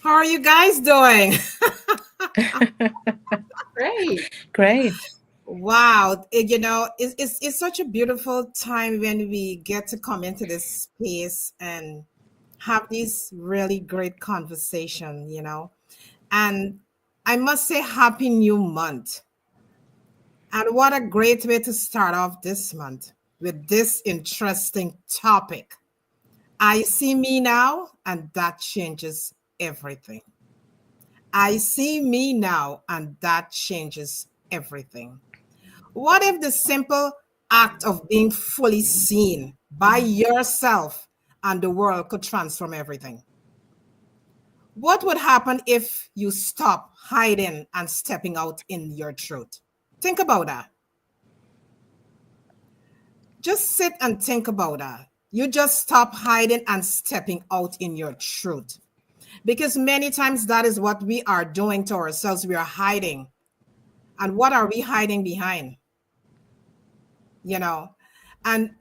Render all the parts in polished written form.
How are you guys doing? Great. Great. Wow, it's such a beautiful time when we get to come into this space and have these really great conversation. And I must say, Happy New Month. And what a great way to start off this month with this interesting topic. I see me now, and that changes everything. I see me now, and that changes everything. What if the simple act of being fully seen by yourself and the world could transform everything? What would happen if you stop hiding and stepping out in your truth? Think about that. Just sit and think about that. You just stop hiding and stepping out in your truth. Because many times that is what we are doing to ourselves. We are hiding. And what are we hiding behind? You know, and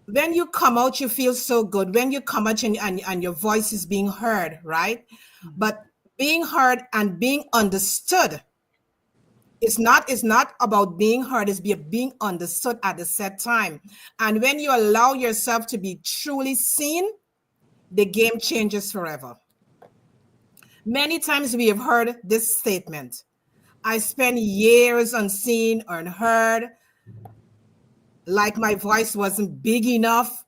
when you come out, you feel so good. When you come out and your voice is being heard, right? But being heard and being understood it's not about being heard, it's being understood at the set time. And when you allow yourself to be truly seen, the game changes forever. Many times we have heard this statement: I spent years unseen or unheard, like my voice wasn't big enough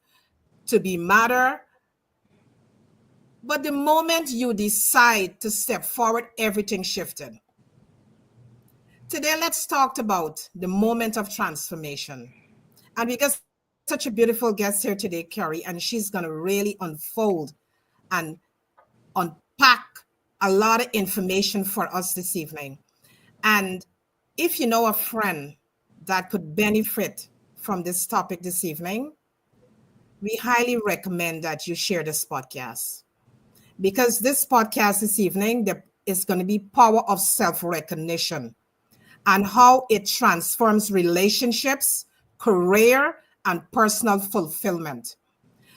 to be matter. But the moment you decide to step forward, everything shifted. Today, let's talk about the moment of transformation. And we got such a beautiful guest here today, Carrie, and she's going to really unfold and unpack a lot of information for us this evening. And if you know a friend that could benefit from this topic this evening, we highly recommend that you share this podcast, because this podcast this evening is going to be power of self-recognition and how it transforms relationships, career, and personal fulfillment.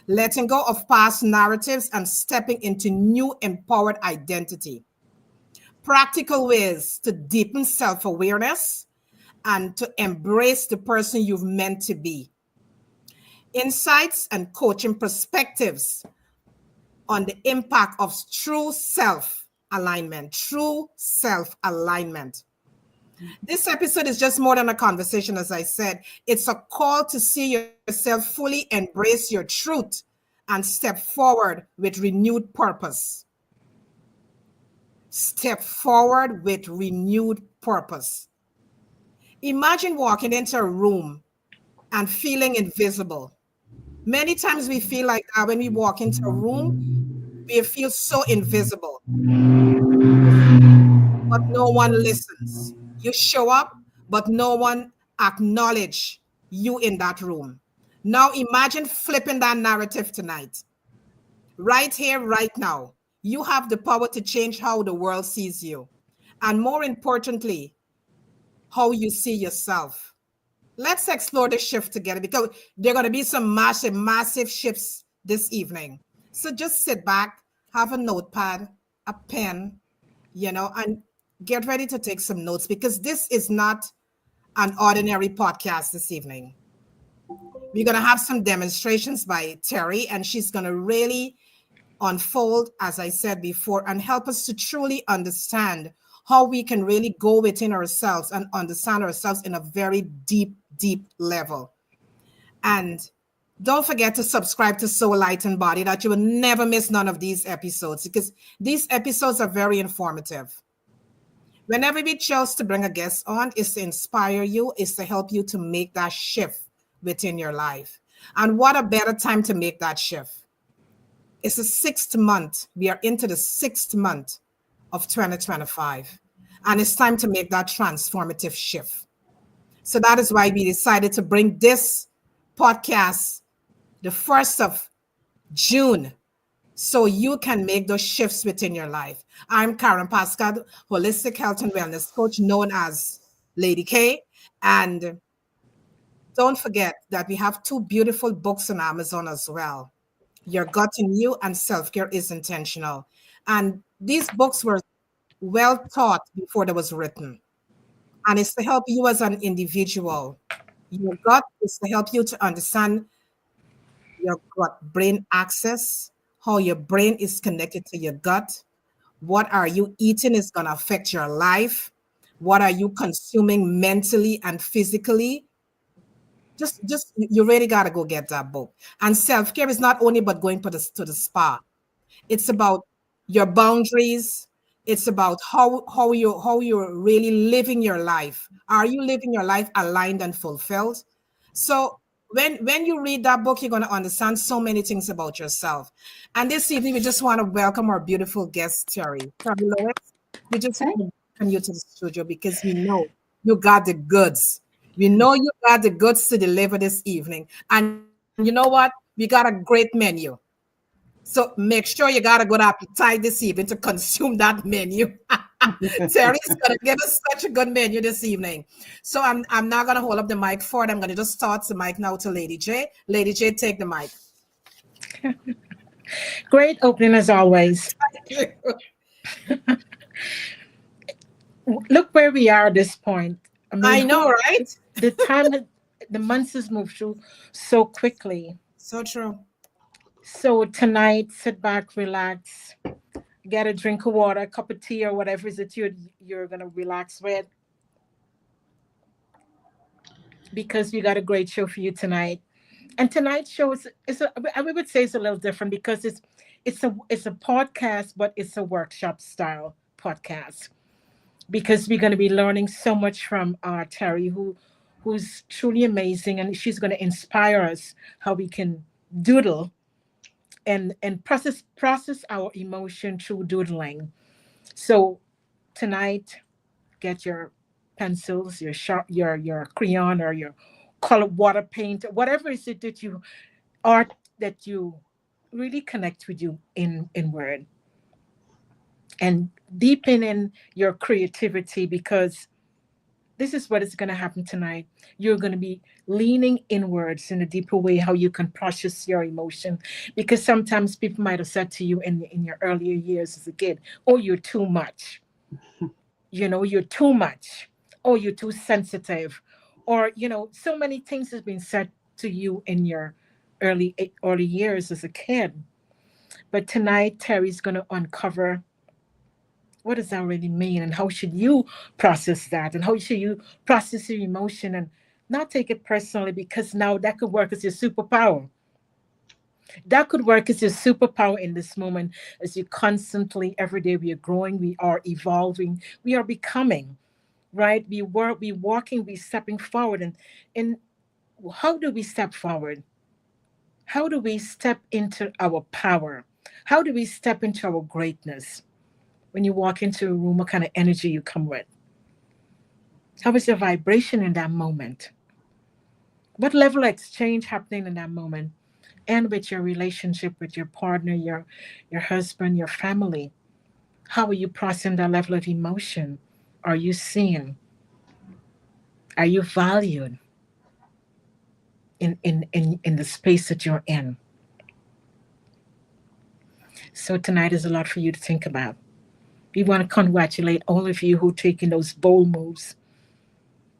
Letting go of past narratives and stepping into new empowered identity. Practical ways to deepen self awareness and to embrace the person you've meant to be. Insights and coaching perspectives on the impact of true self alignment. True self alignment. This episode is just more than a conversation, as I said. It's a call to see yourself fully embrace your truth and step forward with renewed purpose. Step forward with renewed purpose. Imagine walking into a room and feeling invisible. Many times we feel like that when we walk into a room, we feel so invisible. You speak, but no one listens. You show up, but no one acknowledge you in that room. Now imagine flipping that narrative tonight. Right here, right now. You have the power to change how the world sees you. And more importantly, how you see yourself. Let's explore the shift together, because there are going to be some massive, massive shifts this evening. So just sit back, have a notepad, a pen, and get ready to take some notes, because this is not an ordinary podcast this evening. We're going to have some demonstrations by Terri, and she's going to really unfold, as I said before, and help us to truly understand how we can really go within ourselves and understand ourselves in a very deep, deep level. And don't forget to subscribe to Soul Light and Body, that you will never miss none of these episodes, because these episodes are very informative. Whenever we chose to bring a guest on, is to inspire you, is to help you to make that shift within your life. And what a better time to make that shift. It's the 6th month. We are into the 6th month of 2025. And it's time to make that transformative shift. So that is why we decided to bring this podcast the 1st of June, so you can make those shifts within your life. I'm Karen Pascal, holistic health and wellness coach, known as Lady K. And don't forget that we have 2 beautiful books on Amazon as well. Your gut in you, and self-care is intentional. And these books were well taught before they was written. And it's to help you as an individual. Your gut is to help you to understand your gut brain axis, how your brain is connected to your gut. What are you eating is going to affect your life. What are you consuming mentally and physically? Just you really got to go get that book. And self-care is not only about going to the spa. It's about your boundaries. It's about how you're really living your life. Are you living your life aligned and fulfilled? So when you read that book, you're going to understand so many things about yourself. And this evening, we just want to welcome our beautiful guest, Terri Lewis. We just Okay. want to welcome you to the studio because we know you got the goods. We know you got the goods to deliver this evening. And you know what? We got a great menu. So make sure you got a good appetite this evening to consume that menu. Terry's gonna give us such a good menu this evening. So I'm not gonna hold up the mic for it. I'm gonna just toss the mic now to Lady J. Lady J, take the mic. Great opening as always. Look where we are at this point. I mean, I know, who right? the time the months has moved through so quickly. So true. So tonight, sit back, relax, get a drink of water, a cup of tea, or whatever it is that you're gonna relax with, because we got a great show for you tonight. And tonight's show is I would say it's a little different because it's a podcast, but it's a workshop style podcast, because we're going to be learning so much from Terry, who's truly amazing, and she's going to inspire us how we can doodle and process our emotion through doodling. So tonight, get your pencils, your sharp, your crayon, or your color water paint, whatever is it that you art that you really connect with you in word, and deepen in your creativity, because this is what is going to happen tonight. You're going to be leaning inwards in a deeper way, how you can process your emotion. Because sometimes people might have said to you in your earlier years as a kid, oh, you're too much. You're too much. Oh, you're too sensitive. Or, so many things has been said to you in your early years as a kid. But tonight, Terry's going to uncover what does that really mean, and how should you process that, and how should you process your emotion, and not take it personally, because now that could work as your superpower. That could work as your superpower in this moment, as you constantly, every day, we are growing, we are evolving, we are becoming, right? We walking, we stepping forward, and how do we step forward? How do we step into our power? How do we step into our greatness? When you walk into a room, what kind of energy you come with? How is your vibration in that moment? What level of exchange happening in that moment? And with your relationship with your partner, your husband, your family. How are you processing that level of emotion? Are you seen? Are you valued in the space that you're in? So tonight is a lot for you to think about. We want to congratulate all of you who are taking those bold moves,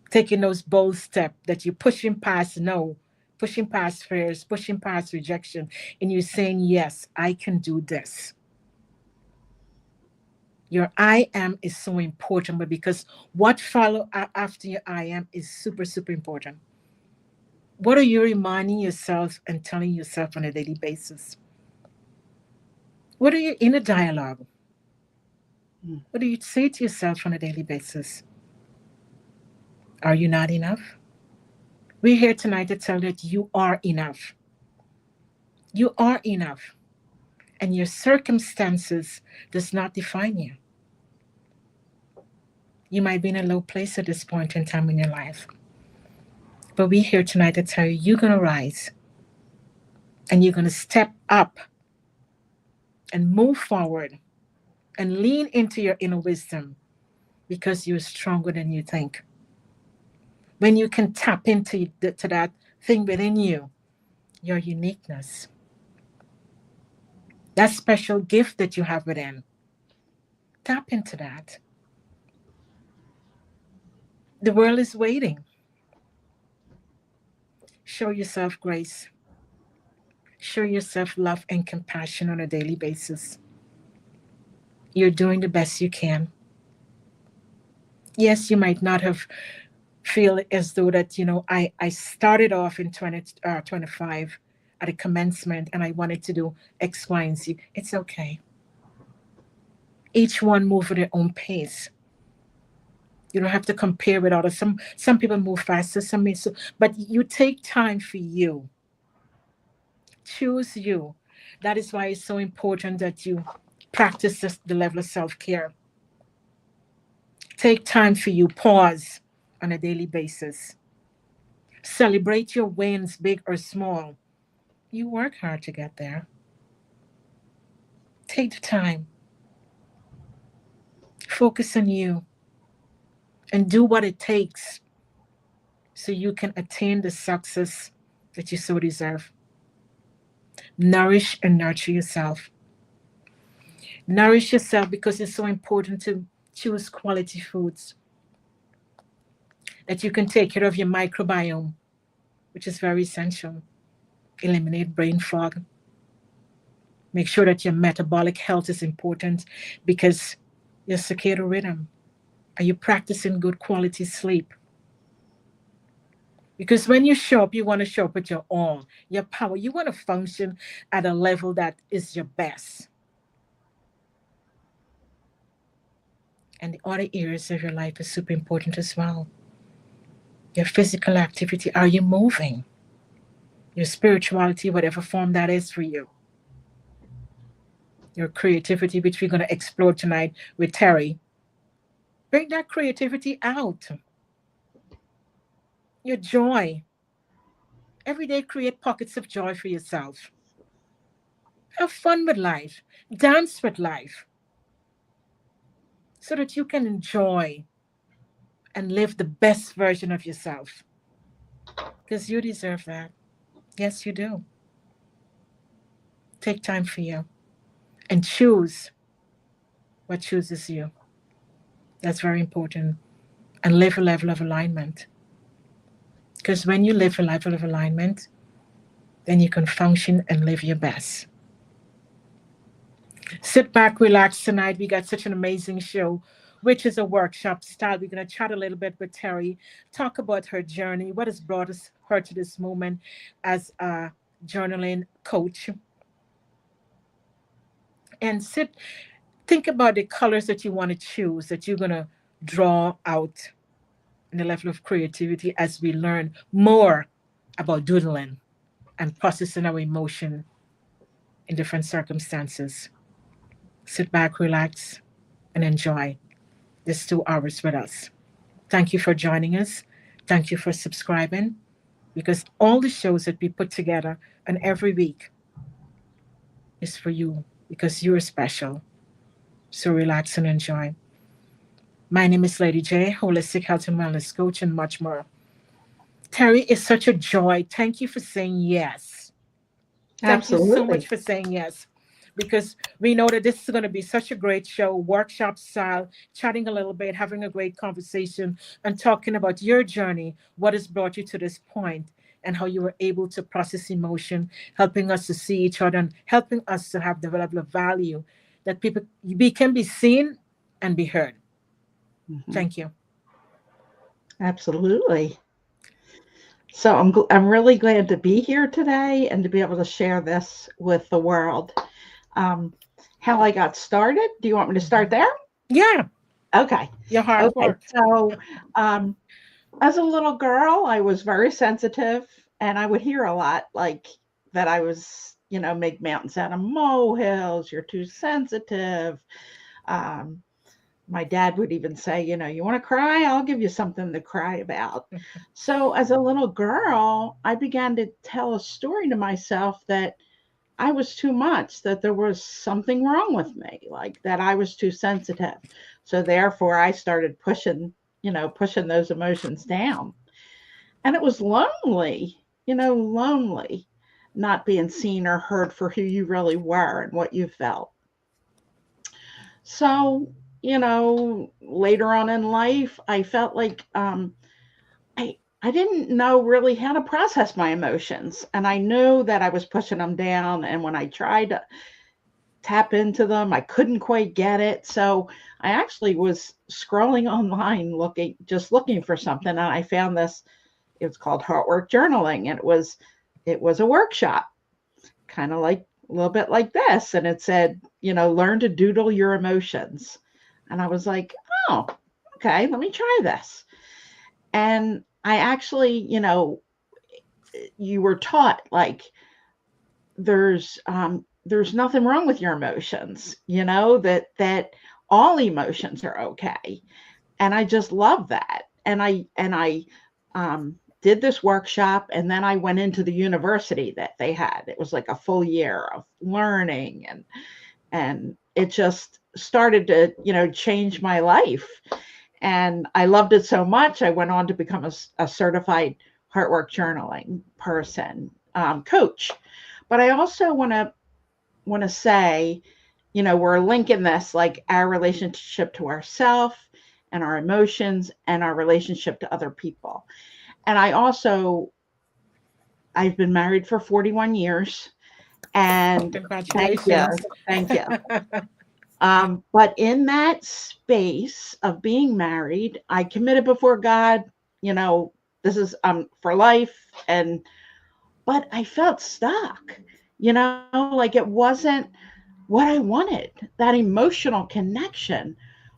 taking those bold steps, that you're pushing past no, pushing past fears, pushing past rejection, and you're saying, yes, I can do this. Your I am is so important, but because what follow after your I am is super, super important. What are you reminding yourself and telling yourself on a daily basis? What are your inner dialogue? What do you say to yourself on a daily basis? Are you not enough? We're here tonight to tell you that you are enough. You are enough. And your circumstances does not define you. You might be in a low place at this point in time in your life. But we're here tonight to tell you you're going to rise, and you're going to step up and move forward and lean into your inner wisdom, because you're stronger than you think. When you can tap into to that thing within you, your uniqueness, that special gift that you have within. Tap into that. The world is waiting. Show yourself grace. Show yourself love and compassion on a daily basis. You're doing the best you can. Yes, you might not have feel as though that, I started off in 25 at a commencement and I wanted to do X, Y, and Z. It's okay. Each one move at their own pace. You don't have to compare with others. Some people move faster, some may so, but you take time for you. Choose you. That is why it's so important that you practice the level of self-care. Take time for you. Pause on a daily basis. Celebrate your wins, big or small. You work hard to get there. Take the time. Focus on you and do what it takes so you can attain the success that you so deserve. Nourish and nurture yourself. Nourish yourself because it's so important to choose quality foods that you can take care of your microbiome, which is very essential. Eliminate brain fog. Make sure that your metabolic health is important because your circadian rhythm. Are you practicing good quality sleep? Because when you show up, you want to show up with your all, your power. You want to function at a level that is your best. And the other areas of your life is super important as well. Your physical activity. Are you moving? Your spirituality, whatever form that is for you. Your creativity, which we're going to explore tonight with Terri. Bring that creativity out. Your joy. Every day, create pockets of joy for yourself. Have fun with life. Dance with life so that you can enjoy and live the best version of yourself. Because you deserve that. Yes, you do. Take time for you and choose what chooses you. That's very important. And live a level of alignment. Because when you live a level of alignment, then you can function and live your best. Sit back, relax tonight. We got such an amazing show, which is a workshop style. We're going to chat a little bit with Terri, talk about her journey, what has brought her to this moment as a journaling coach. And think about the colors that you want to choose, that you're going to draw out in the level of creativity as we learn more about doodling and processing our emotion in different circumstances. Sit back, relax, and enjoy this 2 hours with us. Thank you for joining us. Thank you for subscribing because all the shows that we put together and every week is for you because you're special. So relax and enjoy. My name is Lady J, holistic health and wellness coach, and much more. Terri, it's such a joy. Thank you for saying yes. Thank you so much Absolutely. for saying yes. Because we know that this is going to be such a great show, workshop style, chatting a little bit, having a great conversation, and talking about your journey, what has brought you to this point, and how you were able to process emotion, helping us to see each other, and helping us to have the level of value that people can be seen and be heard. Mhm. Thank you. Absolutely. So I'm really glad to be here today and to be able to share this with the world. Um, how I got started. Do you want me to start Mhm. there? Yeah, Okay. your heart Okay. worked. So, um, as a little girl, I was very sensitive, and I would hear a lot like that I was, make mountains out of molehills. You're too sensitive. Um, my dad would even say, you want to cry? I'll give you something to cry about. So, as a little girl, I began to tell a story to myself that I was too much, that there was something wrong with me, like that I was too sensitive. So, therefore, I started pushing those emotions down. And it was lonely, lonely. not being seen or heard for who you really were and what you felt. So, later on in life, I felt like I didn't know really how to process my emotions, and I knew that I was pushing them down. And when I tried to tap into them, I couldn't quite get it. So I actually was scrolling online, looking for something, and I found this. It was called Heartwork Journaling, and it was a workshop, kind of like a little bit like this. And it said, learn to doodle your emotions. And I was like, oh, okay, let me try this. And I actually, you were taught like there's nothing wrong with your emotions, that all emotions are okay. And I just love that. And I did this workshop, and then I went into the university that they had. It was like a full year of learning, and it just started to, change my life. And I loved it so much. I went on to become a certified heartwork journaling person, coach. But I also want to say, we're linking this like our relationship to ourself and our emotions and our relationship to other people. And I've been married for 41 years, and thank you, Congratulations. thank you. But in that space of being married, I committed before God, this is for life. But I felt stuck, like it wasn't what I wanted. That emotional connection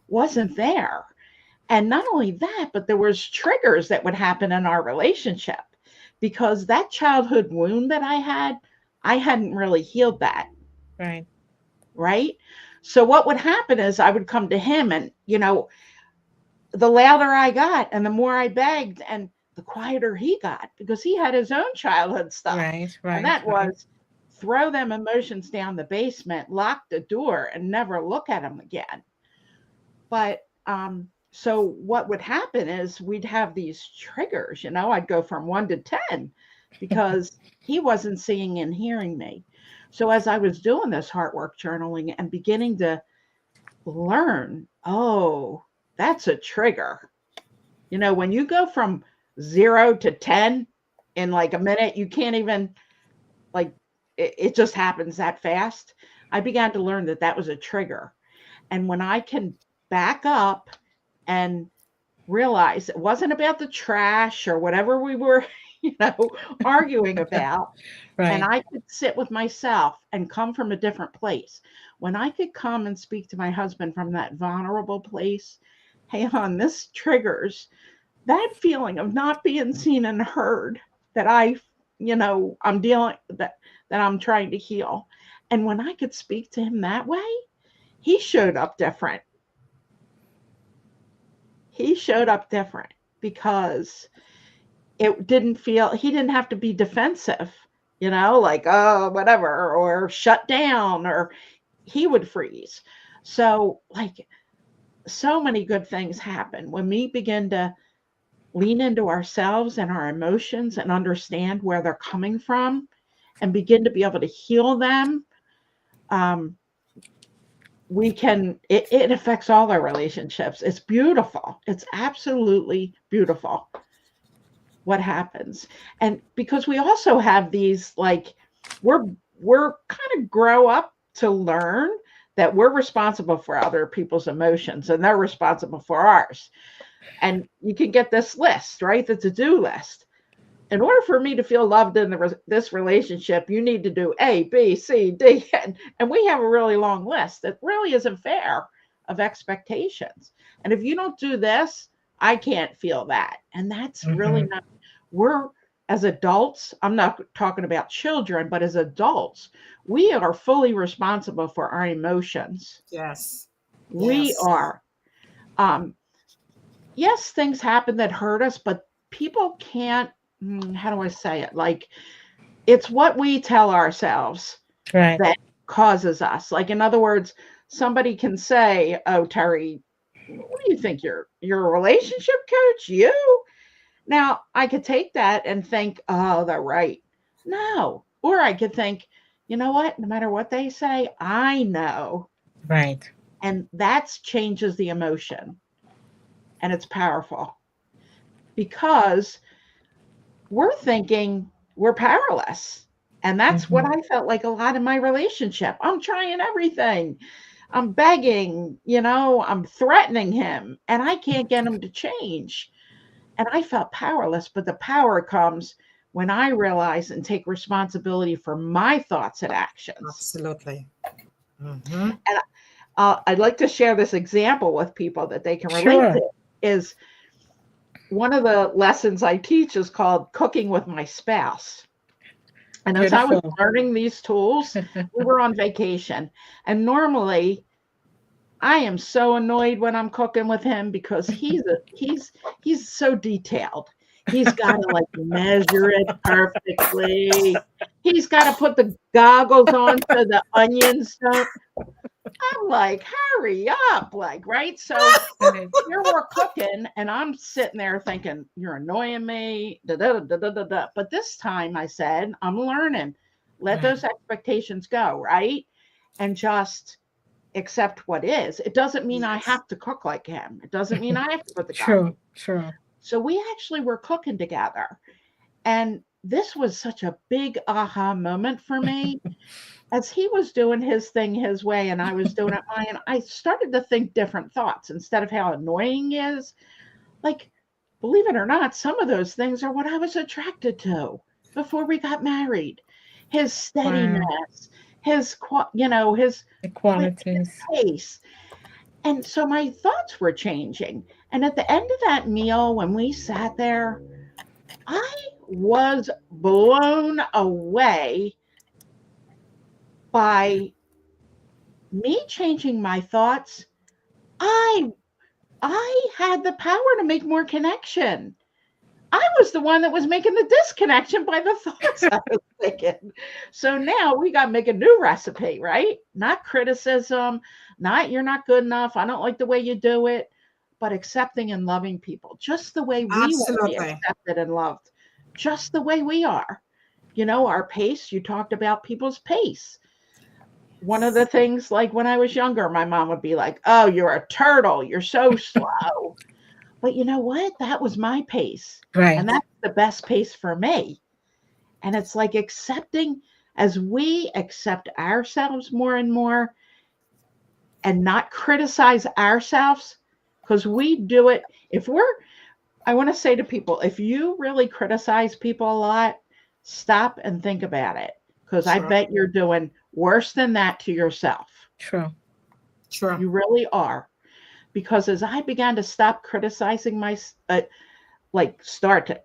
wasn't there. And not only that, but there was triggers that would happen in our relationship, because that childhood wound that I hadn't really healed that. Right. Right. So what would happen is I would come to him, and, the louder I got and the more I begged, and the quieter he got, because he had his own childhood stuff. Right. And Right. that Right. was throw them emotions down the basement, lock the door, and never look at them again. But so what would happen is we'd have these triggers, I'd go from 1 to 10 because he wasn't seeing and hearing me. So as I was doing this heart work journaling and beginning to learn, oh, that's a trigger. When you go from 0 to 10 in like a minute, you can't even, like, it just happens that fast. I began to learn that that was a trigger. And when I can back up and realize it wasn't about the trash or whatever we were, arguing about, and Right. I could sit with myself and come from a different place. When I could come and speak to my husband from that vulnerable place, hey, hon, this triggers that feeling of not being seen and heard that I'm dealing that I'm trying to heal. And when I could speak to him that way, he showed up different. He showed up different because he didn't have to be defensive, like, oh, whatever, or shut down, or he would freeze. So, like, so many good things happen when we begin to lean into ourselves and our emotions and understand where they're coming from and begin to be able to heal them. Um, it affects all our relationships. It's beautiful. It's absolutely beautiful what happens. And because we also have these, like, we're kind of grow up to learn that we're responsible for other people's emotions and they're responsible for ours. And you can get this list, right? The to-do list. In order for me to feel loved in this relationship, you need to do A, B, C, D. And we have a really long list that really isn't fair of expectations. And if you don't do this, I can't feel that. And that's really Hmm. not, we're, as adults, I'm not talking about children, but as adults, we are fully responsible for our emotions. Yes. We Yes. are. Um, yes, things happen that hurt us, but people can't, how do I say it? Like, it's what we tell ourselves Right. that causes us. Like, in other words, somebody can say, oh, Terri, what do you think? You're a relationship coach? You? Now, I could take that and think, oh, they're right. No, Or I could think, you know what? No matter what they say, I know. Right. And that changes the emotion. And it's powerful because we're thinking we're powerless. And that's what Mhm. I felt like a lot in my relationship. I'm trying everything. I'm begging, I'm threatening him, and I can't get him to change. And I felt powerless, but the power comes when I realize and take responsibility for my thoughts and actions. Absolutely. Mm-hmm. And I'd like to share this example with people that they can relate Sure. to. Is one of the lessons I teach is called cooking with my spouse. And as I was Beautiful. learning these tools, we were on vacation. And normally I am so annoyed when I'm cooking with him because he's so detailed. He's got to like measure it perfectly. He's got to put the goggles on so the onions don't. I'm like, hurry up, like, right? So Right. here we're cooking, and I'm sitting there thinking, you're annoying me. Da, da, da, da, da, da. But this time I said, I'm learning. Let Right. those expectations go, right? And just accept what is. It doesn't mean I Yes. have to cook like him. It doesn't mean I have to put the True. goggles. True. So we actually were cooking together. And this was such a big aha moment for me. As he was doing his thing his way and I was doing it mine, I started to think different thoughts instead of how annoying he is. Like, believe it or not, some of those things are what I was attracted to before we got married. His Wow. steadiness, his Equalities. pace. And so my thoughts were changing. And at the end of that meal, when we sat there, I was blown away by me changing my thoughts. I I had the power to make more connection. I was the one that was making the disconnection by the thoughts I was thinking. So now we got to make a new recipe, right? Not criticism, not you're not good enough. I don't like the way you do it, but accepting and loving people just the way we want to be Absolutely. accepted and loved, just the way we are. Our pace, you talked about people's pace. One of the things, like when I was younger, my mom would be like, oh, you're a turtle. You're so slow. But you know what? That was my pace. And Right. that's the best pace for me. And it's like accepting as we accept ourselves more and more and not criticize ourselves because we do it. I want to say to people, if you really criticize people a lot, stop and think about it because I Sure. bet you're doing worse than that to yourself. True. Sure. You really are. Because as I began to stop criticizing start to,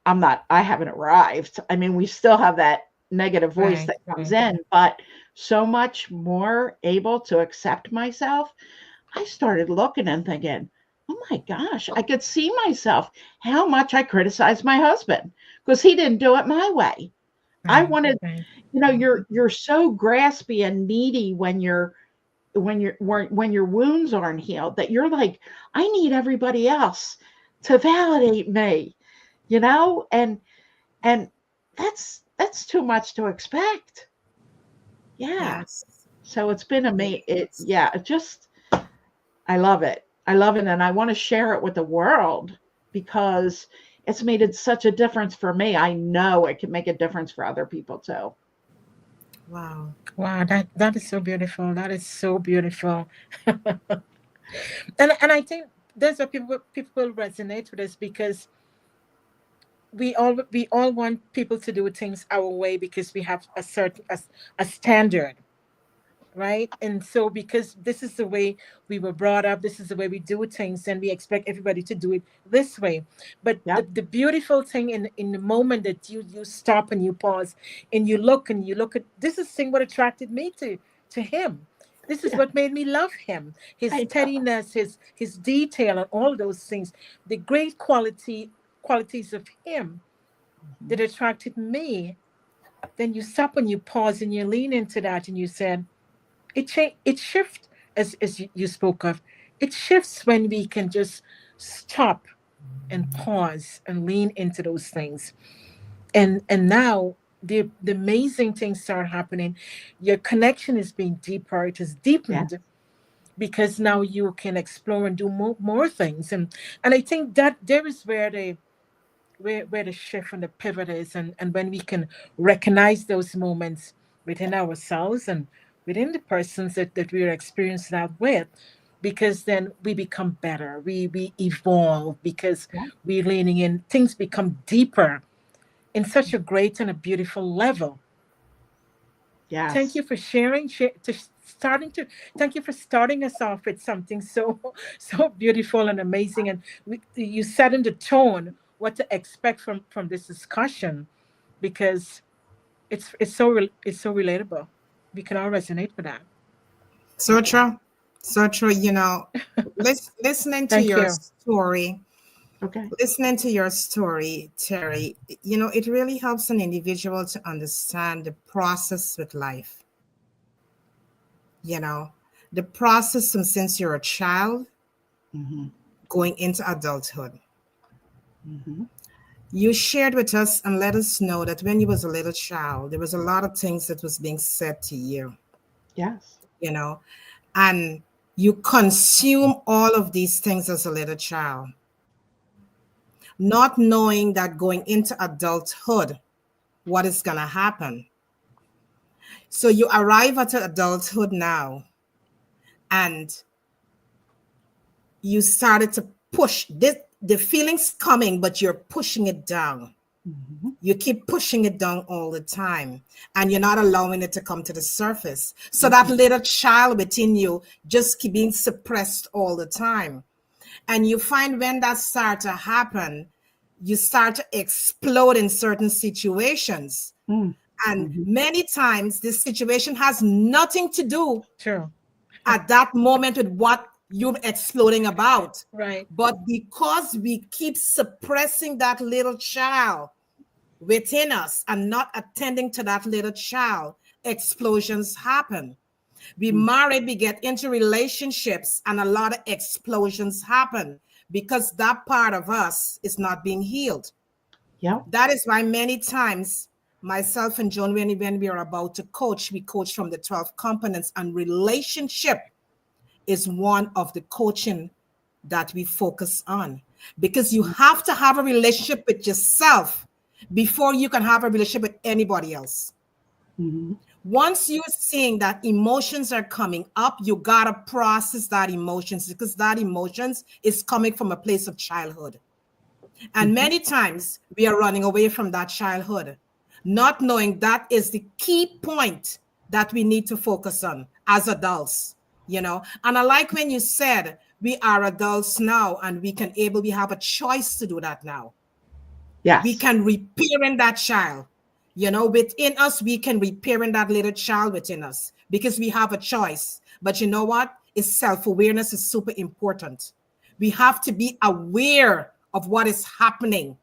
I haven't arrived. I mean, we still have that negative voice Right. that comes Right. in, but so much more able to accept myself. I started looking and thinking, oh my gosh, I could see myself how much I criticized my husband because he didn't do it my way. I Right. wanted, Right. you're so graspy and needy when your wounds aren't healed that you're like, I need everybody else to validate me, and and that's too much to expect. Yeah. Yes. So it's been amazing. Yes. Yeah, it just I love it. I love it, and I want to share it with the world because it's made it such a difference for me. I know it can make a difference for other people too. Wow. Wow. That is so beautiful. That is so beautiful. And I think there's a people will resonate with this because we all want people to do things our way because we have a standard, right? And so because this is the way we were brought up, this is the way we do things, and we expect everybody to do it this way. But Yep. the beautiful thing in the moment that you stop and you pause and you look at this is thing what attracted me to him. This is Yeah, what made me love him. His I know. steadiness, his detail, and all those things. The great qualities of him that Mhm. attracted me. Then you stop and you pause and you lean into that and you said, it shifts as you spoke of. It shifts when we can just stop and pause and lean into those things. And now the amazing things start happening. Your connection is being deeper. It is Yes. deepened because now you can explore and do more things. And I think that there is where the shift and the pivot is, and when we can recognize those moments within ourselves and within the persons that we're experiencing that with, because then we become better, we evolve, because Yeah. we're leaning in, things become deeper in such a great and a beautiful level. Thank Yes. you for sharing, starting to thank you for starting us off with something so so beautiful and amazing, and you set in the tone what to expect from this discussion, because it's so relatable. We can all resonate with that. So true. So true. Listening to Thank your you. story, Okay. Terry, it really helps an individual to understand the process with life, you know, the process from since you're a child Mm-hmm. going into adulthood. Mm-hmm. You shared with us and let us know that when you was a little child, there was a lot of things that was being said to you, Yes. you know, and you consume all of these things as a little child, not knowing that going into adulthood, what is going to happen. So you arrive at adulthood now and you started to push this, the feelings coming, but you're pushing it down. Mm-hmm. You keep pushing it down all the time and you're not allowing it to come to the surface. So that Mm-hmm. little child within you just keep being suppressed all the time. And you find when that starts to happen, you start to explode in certain situations. And Mm-hmm. many times this situation has nothing to do True. at that moment with what you're exploding about. Right. But because we keep suppressing that little child within us and not attending to that little child, explosions happen. We married, we get into relationships, and a lot of explosions happen because that part of us is not being healed. Yep. That is why many times myself and John, when we are about to coach, we coach from the 12 components, and relationship is one of the coaching that we focus on, because you have to have a relationship with yourself before you can have a relationship with anybody else. Mm-hmm. Once you're seeing that emotions are coming up, you gotta process that emotions, because that emotions is coming from a place of childhood. And Mm-hmm. many times we are running away from that childhood, not knowing that is the key point that we need to focus on as adults. And I like when you said we are adults now and we have a choice to do that now. We Yes. can repair in that child. Within us, we can repair in that little child within us because we have a choice. But you know what? It's self-awareness is super important. We have to be aware of what is happening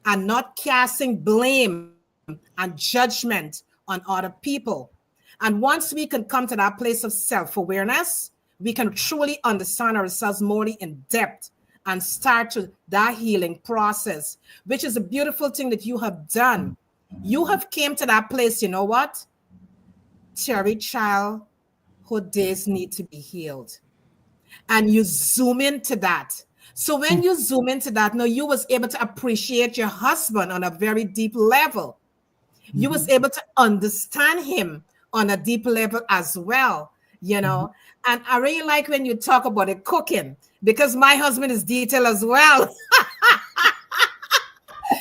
and not casting blame and judgment on other people. And once we can come to that place of self-awareness, we can truly understand ourselves more in depth and start to that healing process, which is a beautiful thing that you have done. You have came to that place, you know what? Terry, childhood days need to be healed. And you zoom into that. So when you zoom into that, now you was able to appreciate your husband on a very deep level. You Mm-hmm. was able to understand him on a deep level as well, you Mm-hmm. know. And I really like when you talk about the cooking, because my husband is detailed as well.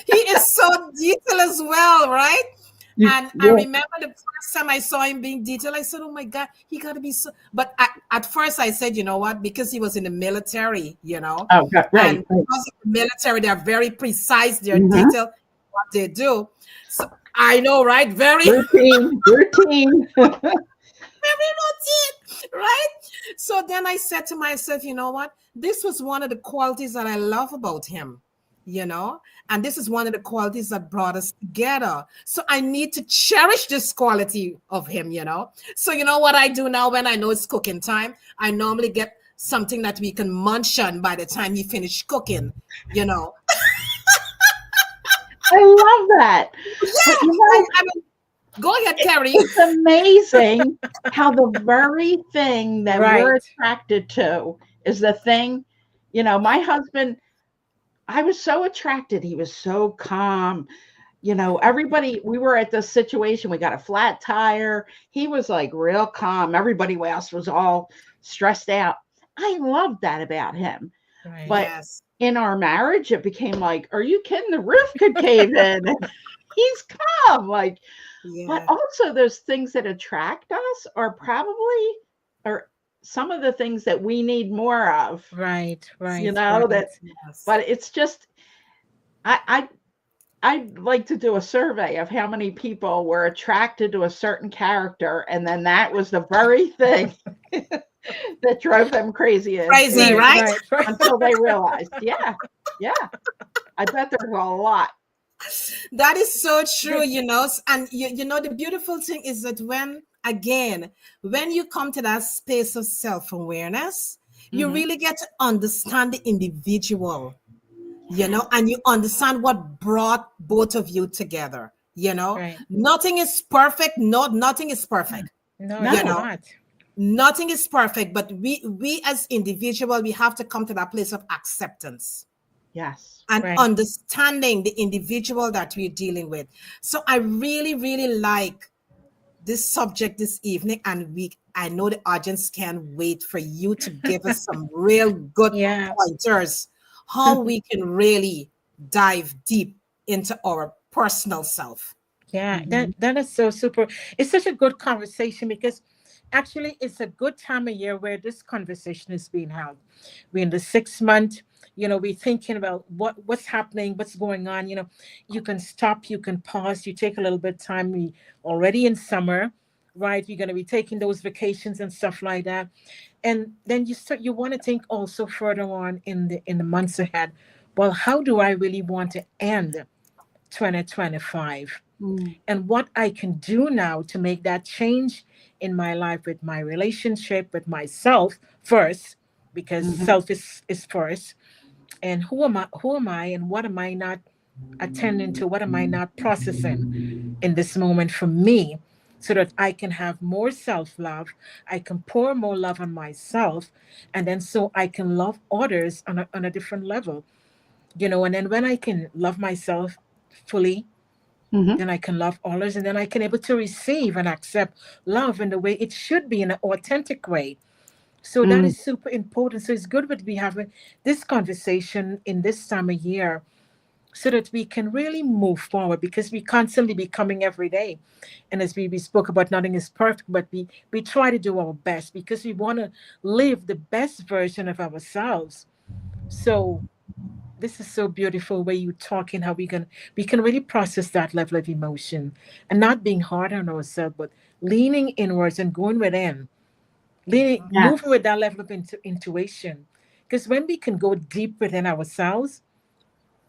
He is so detailed as well, right? And I Yeah. remember the first time I saw him being detailed, I said, "Oh my God, he got to be so." But at first, I said, "You know what?" Because he was in the military, Oh, and right. Right. because of the military, they're very precise, they're Mm-hmm. detailed what they do. So I know, right? Very, Routine. Routine. very routine, right? So then I said to myself, you know what? This was one of the qualities that I love about him, you know, and this is one of the qualities that brought us together. So I need to cherish this quality of him. So you know what I do now when I know it's cooking time? I normally get something that we can munch on by the time he finished cooking, you know. I love that. Yeah, But I mean, Go ahead, Terri. It's amazing how the very thing that we're Right. attracted to is the thing. My husband, I was so attracted. He was so calm. Everybody, we were at this situation. We got a flat tire. He was like real calm. Everybody else was all stressed out. I loved that about him. Right. But Yes. in our marriage, it became like, are you kidding? The roof could cave in. He's calm. Like, but Yeah. also those things that attract us are probably are some of the things that we need more of, Right. Right. Right. that, Yes. but it's just, I, I'd like to do a survey of how many people were attracted to a certain character, and then that was the very thing that drove them crazy Crazy, Right. right? Right. Right. until they realized, yeah, I bet there's a lot. That is so true, and the beautiful thing is that when you come to that space of self-awareness, you Mhm. really get to understand the individual, and you understand what brought both of you together. Right. Nothing is perfect. Nothing is perfect. No, You it's No, know, not. nothing is perfect, but we as individual, we have to come to that place of acceptance yes. and Right. understanding the individual that we're dealing with. So I really, really like this subject this evening, and I know the audience can't wait for you to give us some real good Yeah. pointers how we can really dive deep into our personal self. Yeah, Mhm. that is so super. It's such a good conversation because actually it's a good time of year where this conversation is being held. We're in the 6 month, we're thinking about what's happening, what's going on. You can stop, you can pause, you take a little bit of time. We already in summer, right? We're gonna be taking those vacations and stuff like that. And then you want to think also further on in the months ahead. Well, how do I really want to end 2025? Mm. And what I can do now to make that change in my life with my relationship with myself first, because Mhm. self is first. And who am I and what am I not attending to? What am I not processing in this moment for me? So that I can have more self love, I can pour more love on myself, and then so I can love others on a different level, and then when I can love myself fully, Mhm. then I can love others, and then I can able to receive and accept love in the way it should be, in an authentic way. So that Mm. is super important. So it's good that we having this conversation in this time of year so that we can really move forward, because we constantly becoming every day. And as we spoke about, nothing is perfect, but we try to do our best because we want to live the best version of ourselves. So this is so beautiful where you talking how we can really process that level of emotion and not being hard on ourselves, but leaning inwards and going within, leaning, moving Yes. with that level of intuition. Because when we can go deep within ourselves,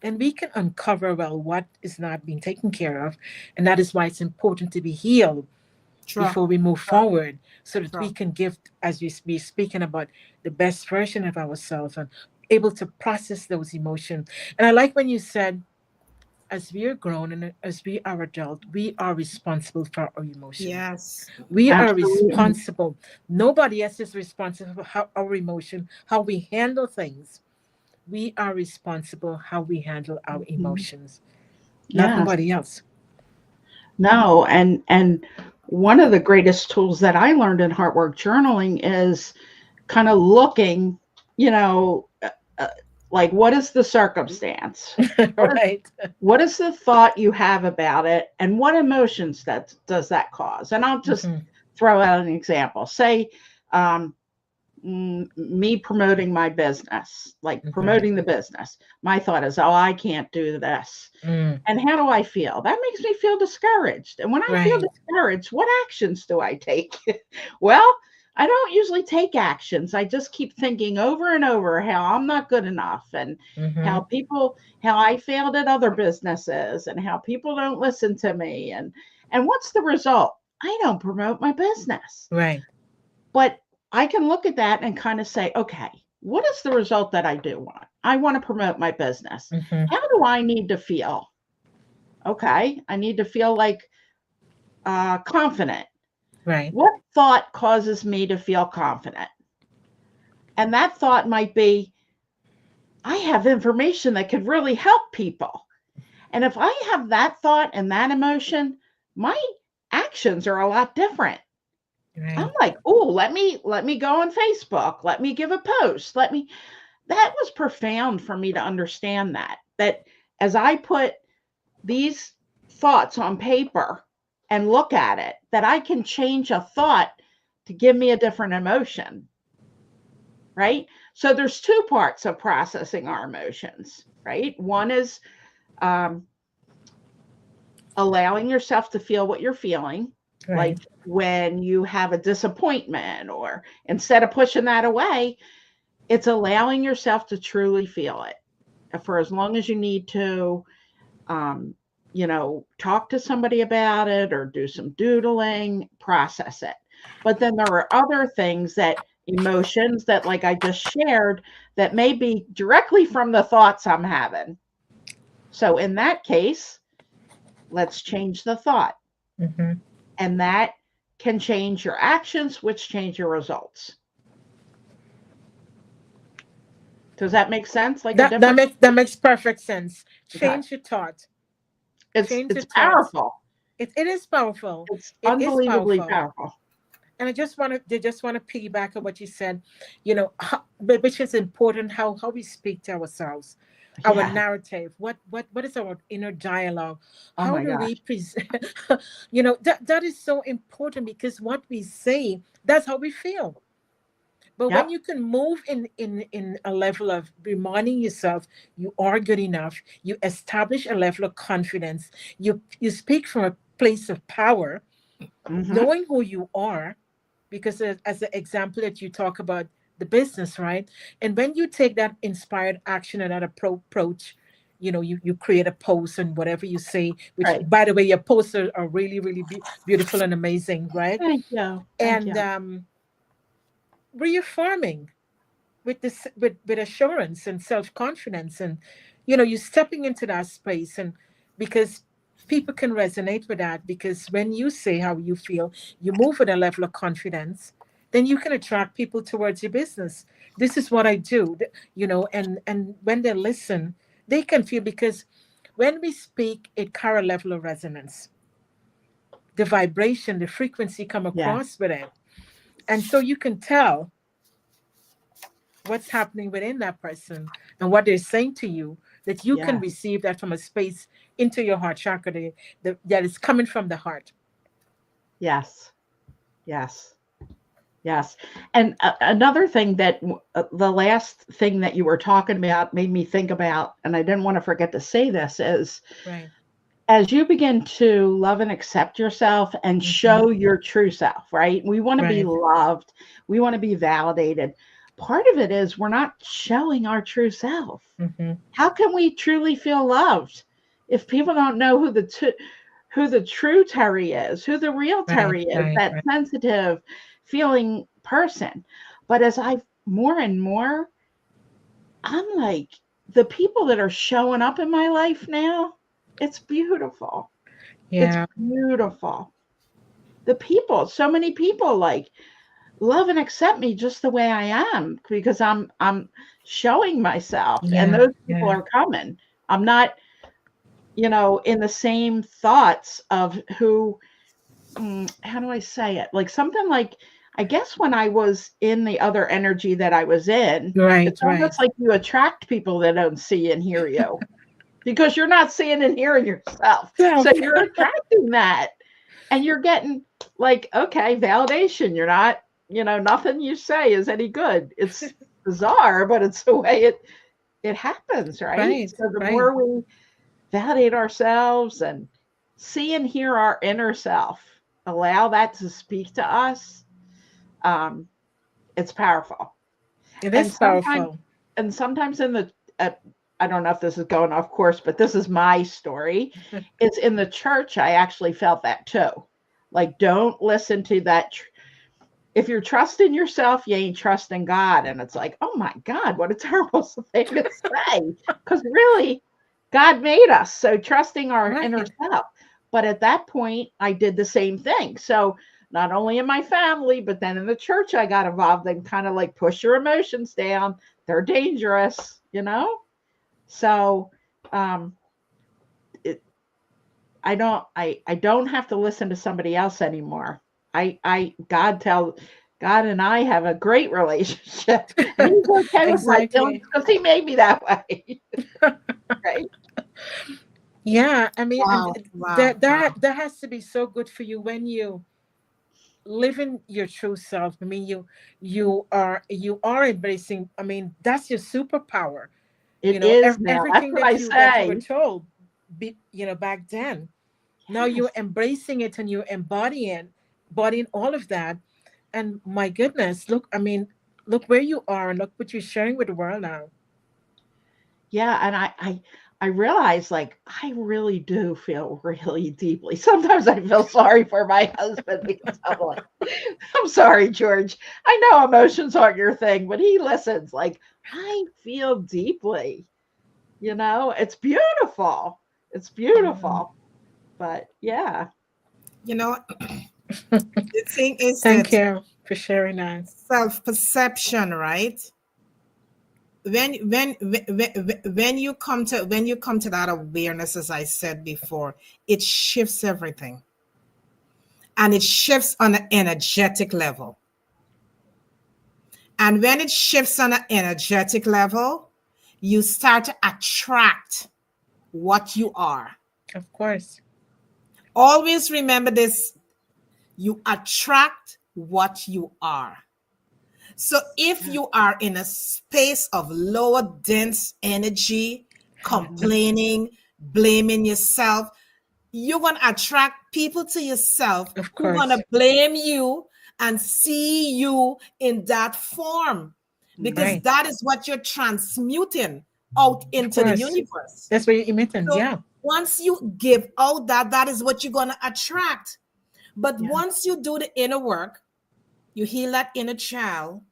then we can uncover well what is not being taken care of, and that is why it's important to be healed True. before we move True. forward, so that we True. can give, as we be speaking about, the best version of ourselves and able to process those emotions. And I like when you said, as we are grown and as we are adult, we are responsible for our emotion. Yes. We are Absolutely. responsible. Nobody else is responsible for how our emotion, how we handle things. We are responsible how we handle our Mhm. emotions, not Yes. nobody else. No, and one of the greatest tools that I learned in heart work journaling is kind of looking, you know, uh, uh, like what is the circumstance? What is Right. what is the thought you have about it, and what emotions that does that cause? And I'll just Hmm. throw out an example. Say, um, me promoting my business, like Hmm. promoting the business. My thought is, oh, I can't do this. Mm. And how do I feel? That makes me feel discouraged. And when I feel Right. discouraged, what actions do I take? Well, I don't usually take actions. I just keep thinking over and over how I'm not good enough, and Hmm. how I failed at other businesses, and how people don't listen to me. And what's the result? I don't promote my business. Right. But I can look at that and kind of say, okay, what is the result that I do want? I want to promote my business. Hmm. How do I need to feel? Okay, I need to feel like confident. Right. What thought causes me to feel confident? And that thought might be, I have information that could really help people. And if I have that thought and that emotion, my actions are a lot different. Right. I'm like, oh, let me go on Facebook. Let me give a post. That was profound for me to understand that as I put these thoughts on paper and look at it, that I can change a thought to give me a different emotion, right? So there's two parts of processing our emotions, right? One is allowing yourself to feel what you're feeling, Right. like when you have a disappointment, or instead of pushing that away, it's allowing yourself to truly feel it for as long as you need to. Talk to somebody about it or do some doodling, process it. But then there are other things, that emotions that, like I just shared, that may be directly from the thoughts I'm having. So in that case, let's change the thought. Mm-hmm. And that can change your actions, which change your results. Does that make sense? Like a different. That makes perfect sense. Okay. Change your thought. It's Change your thoughts. powerful. It is powerful. It's It is unbelievably powerful. powerful. And I just want to piggyback on what you said, which is important, how we speak to ourselves, our Yeah. narrative, what is our inner dialogue, Oh how my do gosh. we present, that is so important, because what we say, that's how we feel. But when Yep. you can move in a level of reminding yourself you are good enough, you establish a level of confidence, you speak from a place of power, Mm-hmm. knowing who you are, because as the example that you talk about, the business, right? And when you take that inspired action and that approach, you create a post and whatever you say, which, Right. by the way, your posts are really, really beautiful and amazing, right? Thank you. Thank And you. reaffirming with this, with assurance and self-confidence, and you stepping into that space, and because people can resonate with that, because when you say how you feel, you move with a level of confidence, then you can attract people towards your business. This is what I do, and when they listen, they can feel, because when we speak, it carry a level of resonance, the vibration, the frequency come Yeah. across with it, and so you can tell what's happening within that person and what they're saying to you, that you can Yeah. receive that from a space into your heart chakra, that is coming from the heart. Yes. Yes. Yes. And another thing that the last thing that you were talking about made me think about, and I didn't want to forget to say this, is Right. as you begin to love and accept yourself and Mm-hmm. show your true self, right? We want to be Right. loved. We want to be validated. Part of it is we're not showing our true self. Mm-hmm. How can we truly feel loved if people don't know who the true Terri is, who the real Right. Terri is, Right. that Right. sensitive feeling person? But as I've more and more, I'm like, the people that are showing up in my life now, it's beautiful. It's Yeah. beautiful. The people, so many people like love and accept me just the way I am, because I'm showing myself, and Yeah. those people Yeah. are coming. I'm not, in the same thoughts of who, how do I say it? Like something like, I guess when I was in the other energy that I was in, Right. it's Right. almost like you attract people that don't see and hear you, because you're not seeing and hearing yourself. So Self. you're attracting that, and you're getting like, okay, validation. You're not, nothing you say is any good. It's bizarre, but it's the way it happens, right? Right. So the Right. more we validate ourselves and see and hear our inner self, allow that to speak to us, um, it's powerful. It And is sometimes, powerful. in the, I don't know if this is going off course, but this is my story. It's in the church. I actually felt that too. Like, don't listen to that. If you're trusting yourself, you ain't trusting God. And it's like, oh my God, what a terrible thing to say. Because really, God made us. So trusting our inner Right. self. But at that point, I did the same thing. So not only in my family, but then in the church, I got involved and kind of like push your emotions down. They're dangerous, you know? So um, it, I don't have to listen to somebody else anymore. God and I have a great relationship. And he's okay with my feelings Exactly. because he made me that way. Right? Yeah, I mean, and Wow, wow, wow. that has to be so good for you when you live in your true self. I mean, you are embracing. I mean, that's your superpower. It is now. That's Everything what I that you were say. told, back then. Now you're Yes. embracing it and you're embodying all of that. And my goodness, look, I mean, look where you are and look what you're sharing with the world now. Yeah, and I realize like I really do feel really deeply. Sometimes I feel sorry for my husband because I'm like, I'm sorry, George. I know emotions aren't your thing, but he listens. Like I feel deeply. You know, it's beautiful. It's Mm. beautiful. But yeah. You know, the thing is Thank that you for sharing that. self-perception, right? When you come to that awareness, as I said before, it shifts everything, and it shifts on an energetic level. And when it shifts on an energetic level, you start to attract what you are. Of course. Always remember this: you attract what you are. So if Yeah. you are in a space of lower dense energy, Mhm. complaining, blaming yourself, you're going to attract people to yourself Of who are going to course. blame you and see you in that form, because Right. that is what you're transmuting out Of into the course. universe. That's what you're emitting. So Yeah. once you give out that, that is what you're going to attract. But Yeah. once you do the inner work, you heal that inner child,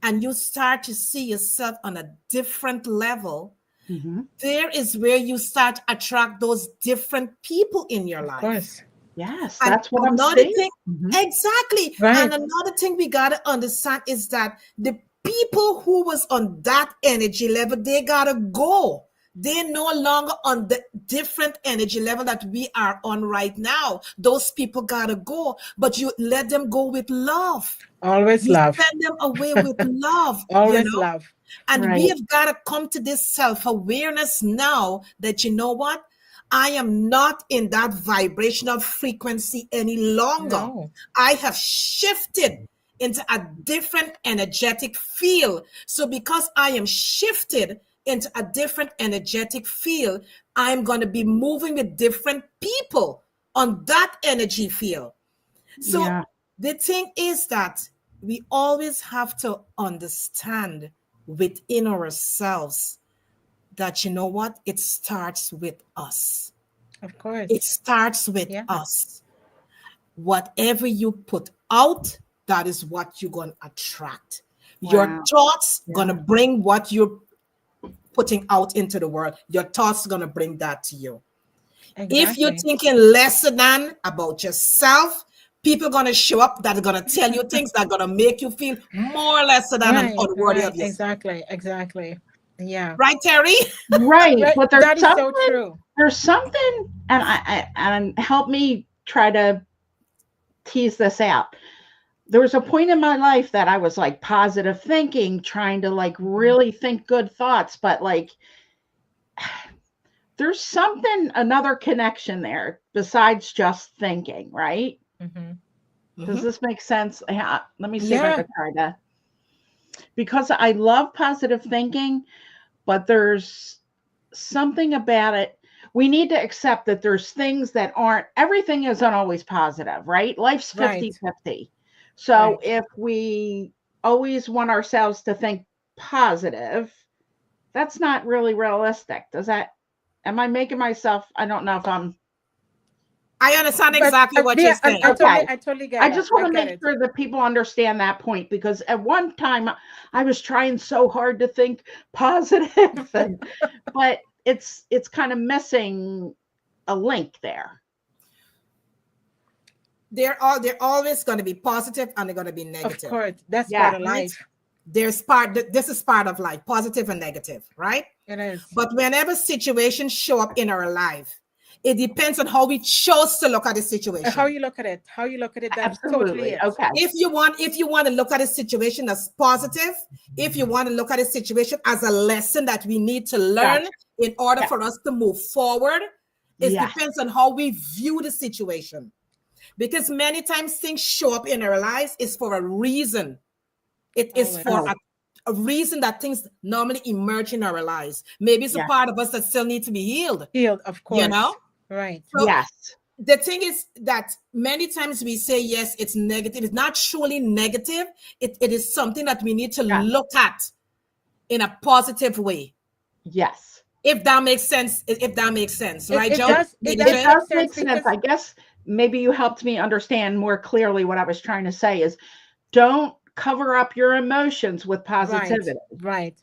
and you start to see yourself on a different level, Mhm. there is where you start to attract those different people in your Of life. course. Yes, And that's what I'm another seeing. thing, Mhm. exactly. And Right. another thing we gotta understand is that the people who was on that energy level, they gotta go. They're no longer on the different energy level that we are on right now. Those people gotta go, but you let them go with love. Always You love. send them away with love, you Always know? love. And we Right. have got to come to this self awareness now that, you know what? I am not in that vibrational frequency any longer. No. I have shifted into a different energetic field. So, because I am shifted into a different energetic field, I'm going to be moving with different people on that energy field. So Yeah. the thing is that we always have to understand within ourselves that, you know what, it starts with us. Of It course. starts with Yeah. us. Whatever you put out, that is what you're going to attract. Your Wow. thoughts going to Yeah. bring what you're putting out into the world. Your thoughts going to bring that to you. If you're Exactly. thinking lesser than about yourself, people are going to show up that are going to tell you things that are going to make you feel more lesser than and Right. unworthy of Right. yourself. Exactly. Exactly. Yeah. Right, Terry? Right. Right. But That is so true. there's something, and and help me try to tease this out. There was a point in my life that I was like positive thinking, trying to like really think good thoughts, but like there's something, another connection there besides just thinking, right? Hmm. Does Mm-hmm. this make sense? Yeah, let me see if I Yeah. could try to, because I love positive thinking, but there's something about it. We need to accept that there's things that aren't, everything isn't always positive, right? Life's Right. 50-50. So Right. if we always want ourselves to think positive, that's not really realistic. Does that, am I making myself, I don't know if I'm, I understand But exactly what you're yeah, saying. okay. I totally I get it. just want I to get make it. sure that people understand that point because at one time I was trying so hard to think positive and but it's kind of missing a link there. they're always going to be positive and they're going to be Of negative, course, that's Yeah. part of right? life. This is part of life, positive and negative, right? It is. But whenever situations show up in our life, it depends on how we chose to look at the How situation. you look at it, how you look at it, that's totally Absolutely. it. Okay. If you want to look at a situation as positive, if you want to look at a situation as a lesson that we need to learn Gotcha. in order Yeah. for us to move forward, it Yes. depends on how we view the situation. Because many times things show up in our lives is for a reason. It is Always. for Oh, a reason that things normally emerge in our lives. Maybe it's a yes. part of us that still need to be healed, Healed, of you course. know? Right. So Yes. the thing is that many times we say, yes, it's negative. It's not truly negative. It is something that we need to Yes. look at in a positive way. Yes. If that makes sense, if that makes sense, It, right, it Joe? does it Lady does J? It make does sense make sense. because I guess maybe you helped me understand more clearly what I was trying to say is don't cover up your emotions with right, positivity. right.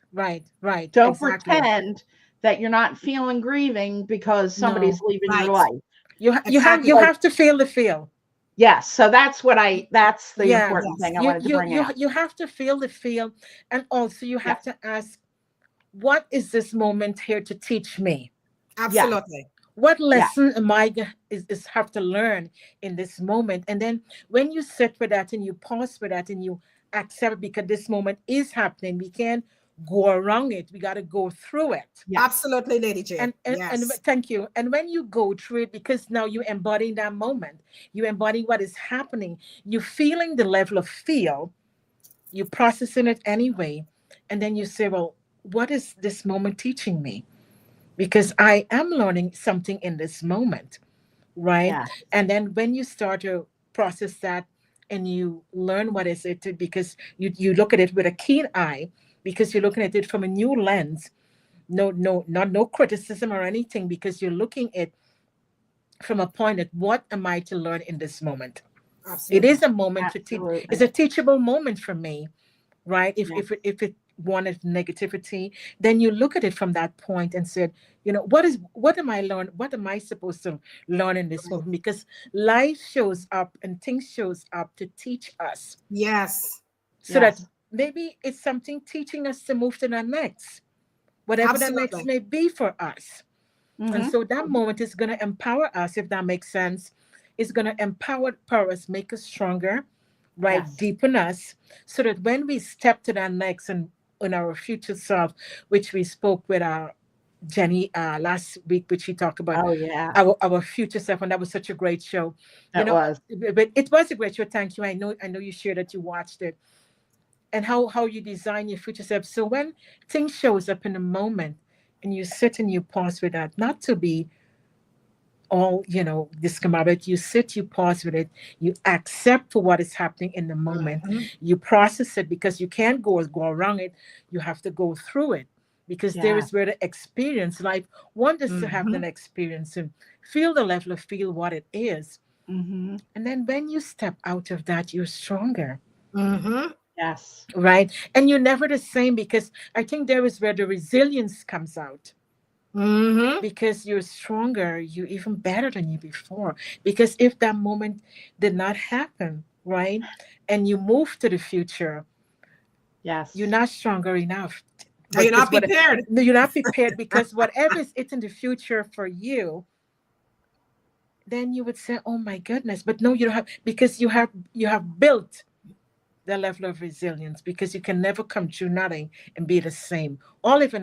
Don't Exactly. pretend that you're not feeling grieving because somebody's No. leaving your Right. life. Exactly. You Like, have to feel the feel. yes, so that's the Yeah. important Yes. thing I wanted to bring out. You have to feel the feel, and also you have Yes. to ask, what is this moment here to teach me? Yes. Absolutely. What Yeah. lesson am I is have to learn in this moment? And then when you sit with that and you pause with that and you accept it, because this moment is happening, we can't go around it. We got to go through it. Yes. Absolutely, Lady J. And Yes. thank you. And when you go through it, because now you embody that moment, you embody what is happening, you feeling the level of feel, you processing it anyway, and then you say, well, what is this moment teaching me? Because I am learning something in this moment, right? Yeah. And then when you start to process that and you learn what is it, because you look at it with a keen eye, because you're looking at it from a new lens. No criticism or anything, because you're looking at from a point of what am I to learn in this moment. It Absolutely. is a moment to teach. It's Absolutely. a teachable moment for me, right? Yeah. If it wanted negativity, then you look at it from that point and said, what am I learn? What am I supposed to learn in this moment? Because life shows up and things shows up to teach us, Yes. so that Yes. maybe it's something teaching us to move to the next, whatever the next Absolutely. may be for us. And Mm-hmm. so that moment is going to empower us, if that makes sense. It's going to empower us, make us stronger, right? Yes. Deepen us, so that when we step to that next and in our future self, which we spoke with our Jenny last week, which she talked about Oh yeah. our future self, and that was such a great show. You It know, was. but it was a great show. Thank you. I know you shared that you watched it, and how you design your future self. So when things shows up in the moment, and you sit and you pause with that, not to be all discombobulated. You sit, you pause with it, you accept for what is happening in the moment, Mhm. you process it, because you can't go around it. You have to go through it, because there Yeah. is where the experience life one is to have Mhm. an experience and feel the level of feel what it is. Mm-hmm. And then when you step out of that, you're stronger, Mhm. Yes. right? And you're never the same, because I think there is where the resilience comes out, Mhm. because you're stronger, you're even better than you before. Because if that moment did not happen, right, and you move to the future, you're Yes. not stronger enough. Are you not Because what prepared? no, you're not prepared, because whatever is it in the future for you, then you would say, oh my goodness. But no, you don't have, because you have built the level of resilience, because you can never come through nothing and be the same. All of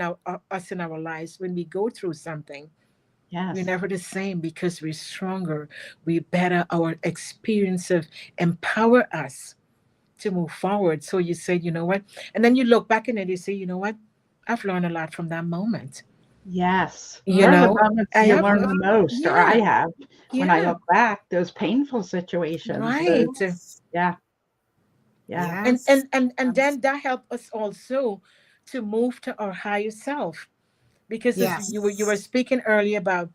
us in our lives, when we go through something, we're Yes. never the same, because we're stronger, we're better. Our experience of empower us to move forward. So you say, you know what? And then you look back and then you say, you know what? I've learned a lot from that moment. Yes. You They're the know, moments I you have, learn the most, or I yeah, have when I yeah, look back, those painful situations. The right. Yes. yeah, yeah. Yes. And Yes. then that helped us also to move to our higher self, because as you were Yes. speaking earlier about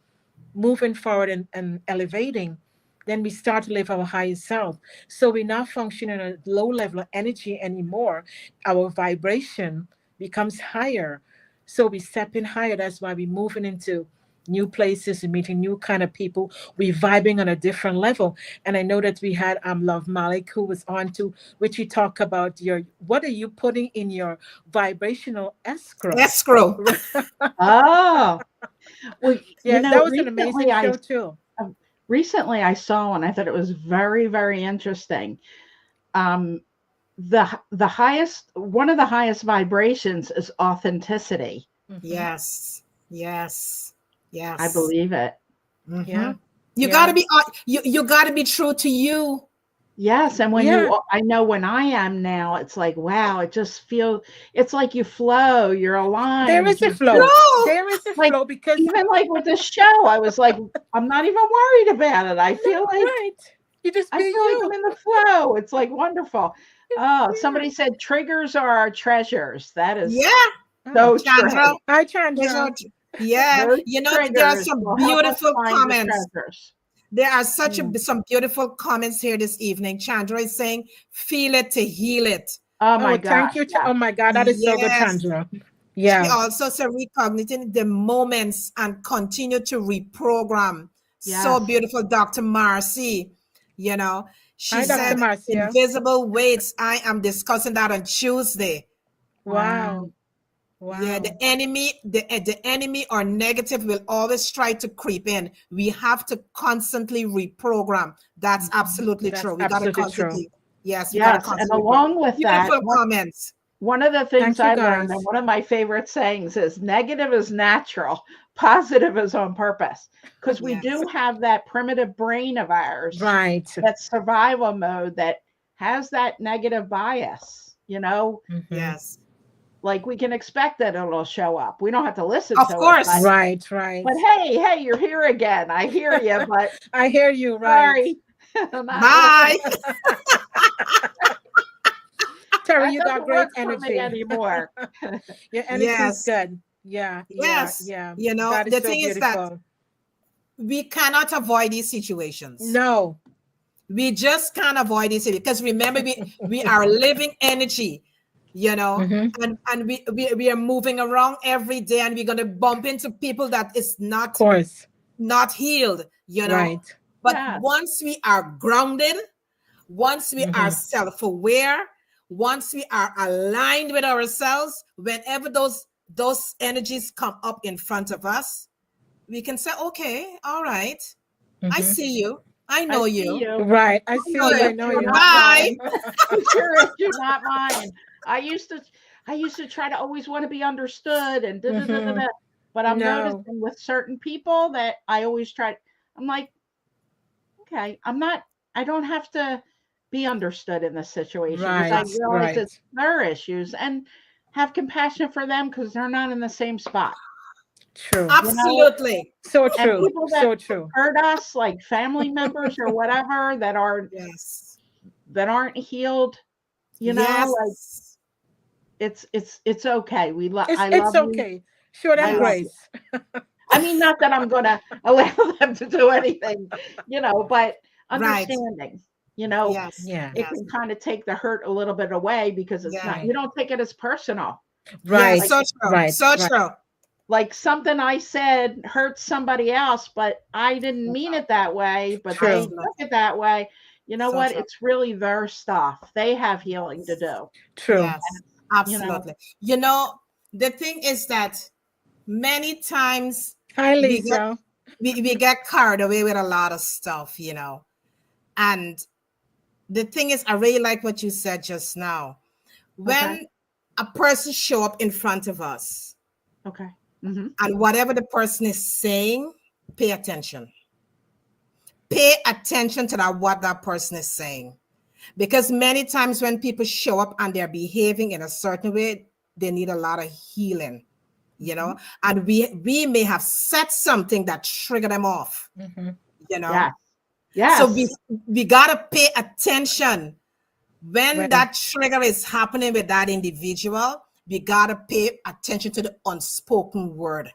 moving forward and elevating, then we start to live our higher self. So we're not functioning at a low level of energy anymore. Our vibration becomes higher. So we step in higher. That's why we're moving into new places, we're meeting new kind of people, we're vibing on a different level. And I know that we had Love Malik who was on to which you talk about your what are you putting in your vibrational escrow. Escrow. Oh, well, Yeah, that was an amazing show too. uh, recently I saw one. I thought it was very, very interesting. Um, the highest one of the highest vibrations is authenticity. Hmm. Yes. Yes. I Yes. believe it. Yeah. You Yeah. gotta be you gotta be true to you. Yes, and when Yeah. I know when I am now, it's like, wow, it just feels, it's like you flow, you're There aligned, is a you flow. No. There is a like, flow because even like with this show, I was like, I'm not even worried about it. no, right. You just I be feel like I'm you. in the flow. It's like wonderful. Oh, Yeah. somebody said triggers are our treasures. That is Yeah, Oh. so Chandra. true. Hi, Those Chandra. are yeah. Those You know, there are triggers some will help us beautiful find the comments. treasures. There are such Mm. some beautiful comments here this evening. Chandra is saying, "Feel it to heal it." Oh my Oh, thank gosh, you. yes. Oh my God, that is so good, Yes. Chandra. She Yeah. also said, "Recogniting the moments and continue to reprogram." So Yes. beautiful, Dr. Marcy. You know, she Hi, Dr. said, Marcia. "Invisible weights." I am discussing that on Tuesday. Wow. Wow. Yeah, Wow. the enemy or negative will always try to creep in. We have to constantly reprogram. That's Mhm. absolutely That's true. We got to absolutely true. constantly, yes, we got to Yes, and constantly reprogram. along with that, Beautiful comments. one of the things Thank you, I learned, and guys. one of my favorite sayings is negative is natural, positive is on purpose. Because we Yes, do have that primitive brain of ours, Right. that survival mode that has that negative bias, Hmm. yes, like we can expect that it'll show up. We don't have to listen of to it, but course. Right, right. but hey, you're here again. I hear you, but I hear you, right. sorry, I'm not Bye. listening. Terry, That you got doesn't great work for me energy. anymore. Your energy is Yes, good. Yeah, yeah, yes. yeah. You know, That is the so thing is that beautiful. we cannot avoid these situations. No. We just can't avoid it because remember we are living energy, you know, Hmm. and we are moving around every day, and we're going to bump into people that is Of course. not healed, you know. Right. But Yes. once we are grounded, once we are Hmm. self-aware, once we are aligned with ourselves, whenever those energies come up in front of us, we can say, okay, all right, I Hmm. see you, I I know see you, you. Right. I I see know you. Sure I as you. know you're you. not Bye. mine. Sure as you're not mine. I used to I used to try to always want to be understood and da da da da Hmm. da. But I'm No. noticing with certain people that I always try. I'm like, okay, I don't have to be understood in this situation because I Right. realize Right. it's their issues and have compassion for them because they're not in the same spot, True. you know. Absolutely. So And true. people that So true. hurt us, like family members or whatever, Yes. that aren't healed, like Yes. it's okay. I It's love you. okay. Show them I love Yes. you. grace. I mean, not that I'm gonna allow them to do anything, but Right. understanding, Yes. Yeah. it Yes. can kind of take the hurt a little bit away because it's not, Yeah. you Right. don't take it as personal. Yes. Like Right. So true. Right. So Right. true. like something I said hurt somebody else, but I didn't mean it that way, but they True. took Absolutely. it that way. You know So what? true. It's really their stuff. They have healing to Yes. do, True. Yes. you know. Absolutely. You know, the thing is that many times Hi, we get Lisa. we get carried away with a lot of stuff, you know. And the thing is, I really like what you said just now. Okay. When a person show up in front of us Okay. Hmm. and whatever the person is saying, pay attention. Pay attention to what that person is saying. Because many times when people show up and they're behaving in a certain way, they need a lot of healing, you Hmm. know, and we may have said something that triggered them off, Hmm. you know. Yes. So Yes. we gotta pay attention when Right. that trigger is happening with that individual. We gotta pay attention to the unspoken word,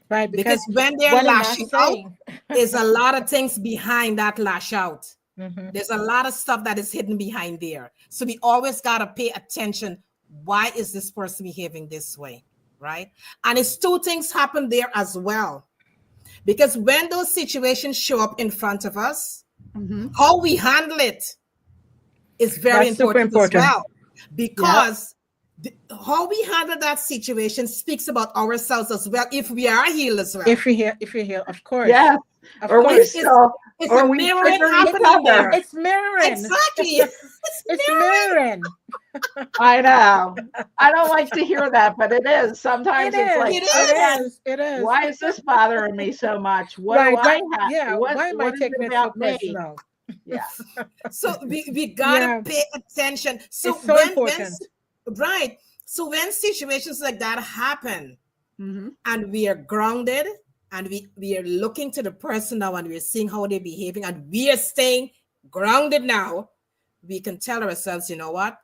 Right. because Because when they're what am I lashing out, saying? is a lot of things behind that lash out. Hmm. There's a lot of stuff that is hidden behind there. So we always got to pay attention. Why is this person behaving this way? Right. And it's two things happen there as well. Because when those situations show up in front of us, Mm-hmm. how we handle it is very That's super important as important. well. Yep. Because how we handle that situation speaks about ourselves as well, if we are healed as well. If you hear, of course. Yes. Of Or we course. still, It's or a we mirroring trigger each happening other. there. It's mirroring. Exactly. It's mirroring. I know. I don't like to hear that, but it is. Sometimes It it's is. like, It okay, is. It is. why is this bothering me so much? What Right. do Why? I have? Yeah. Why am I What is taking it it so about me? personal? Yeah. So we gotta Yeah. pay attention. So It's so important. right. So when situations like that happen, Mm-hmm. and we are grounded, and we are looking to the person now, and we're seeing how they're behaving, and we are staying grounded now, we can tell ourselves, you know what?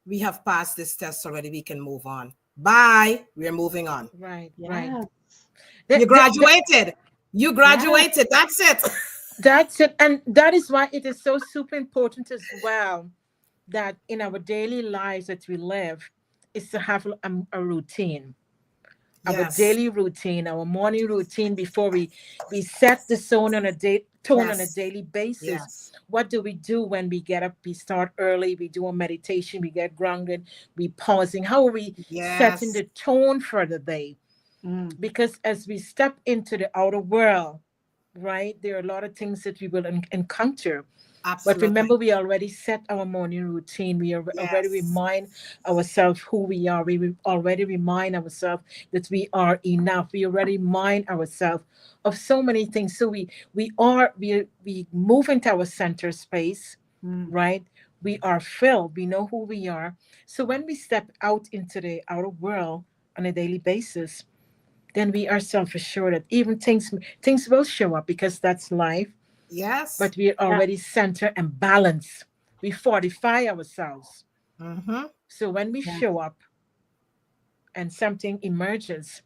We have passed this test already. We can move on. Bye. We're moving on. Right. Yes. Right. You graduated. You graduated. That's it. That's it. And that is why it is so super important as well that in our daily lives that we live is to have a routine. Our Yes. daily routine, our morning routine before we set the tone on a Yes. daily basis. Yes. What do we do when we get up? We start early, we do a meditation, we get grounded, we pausing. How are we setting Yes. the tone for the day? Mm. Because as we step into the outer world, right, there are a lot of things that we will encounter. But Absolutely. remember, we already set our morning routine. We already Yes. remind ourselves who we are. We already remind ourselves that we are enough. We already remind ourselves of so many things. So we move into our center space, Mm. right? We are filled. We know who we are. So when we step out into the outer world on a daily basis, then we are self-assured that even things will show up because that's life, Yes. but we're Yeah. already centered and balanced. We fortify ourselves. Mm-hmm. So when we Yeah. show up and something emerges,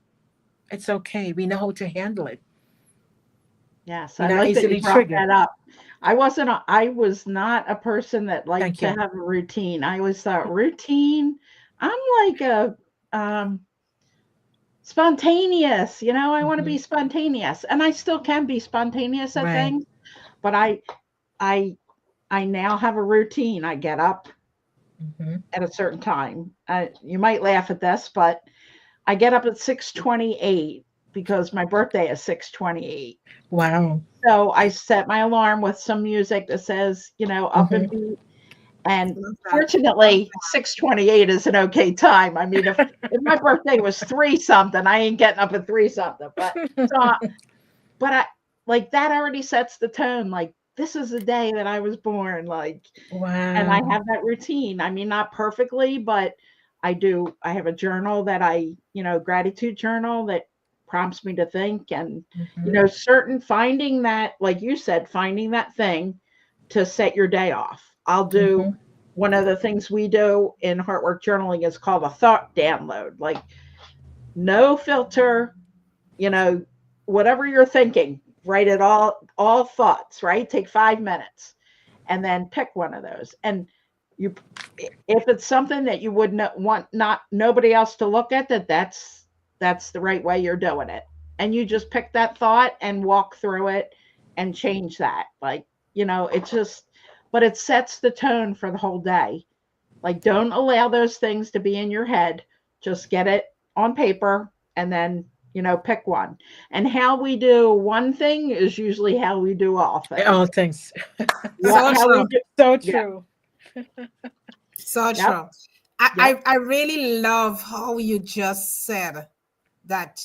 it's okay. We know how to handle it. Yes. We're I not like that you easily brought triggered. that up. I was not a person that liked Thank to you. have a routine. I always thought routine, I'm like a spontaneous, I want to be Mhm. spontaneous. And I still can be spontaneous at Right. things, but I I now have a routine. I get up Mhm. at a certain time. You might laugh at this, but I get up at 6:28 because my birthday is 6:28. Wow. So I set my alarm with some music that says, up and Mhm. beat. And Love that. fortunately, 6:28 is an okay time. I mean, if my birthday was 3 something, I ain't getting up at 3 something. But so but I like that already sets the tone. Like this is the day that I was born. Like, and I Wow. have that routine. I mean, not perfectly, but I do. I have a journal that gratitude journal that prompts me to think and, Mhm. certain finding that, like you said, finding that thing to set your day off. I'll do Mhm. one of the things we do in Heartwork journaling is called a thought download. Like no filter, you know, whatever you're thinking, write it all thoughts, right? Take 5 minutes and then pick one of those. And you, if it's something that you would not want not nobody else to look at, that's the right way you're doing it. And you just pick that thought and walk through it and change that. Like, it's just, but it sets the tone for the whole day. Like, don't allow those things to be in your head. Just get it on paper and then, pick one. And how we do one thing is usually how we do all All things. things. So How we true. do, So yeah, true. So yep, true. I, yep, I, I really love how you just said that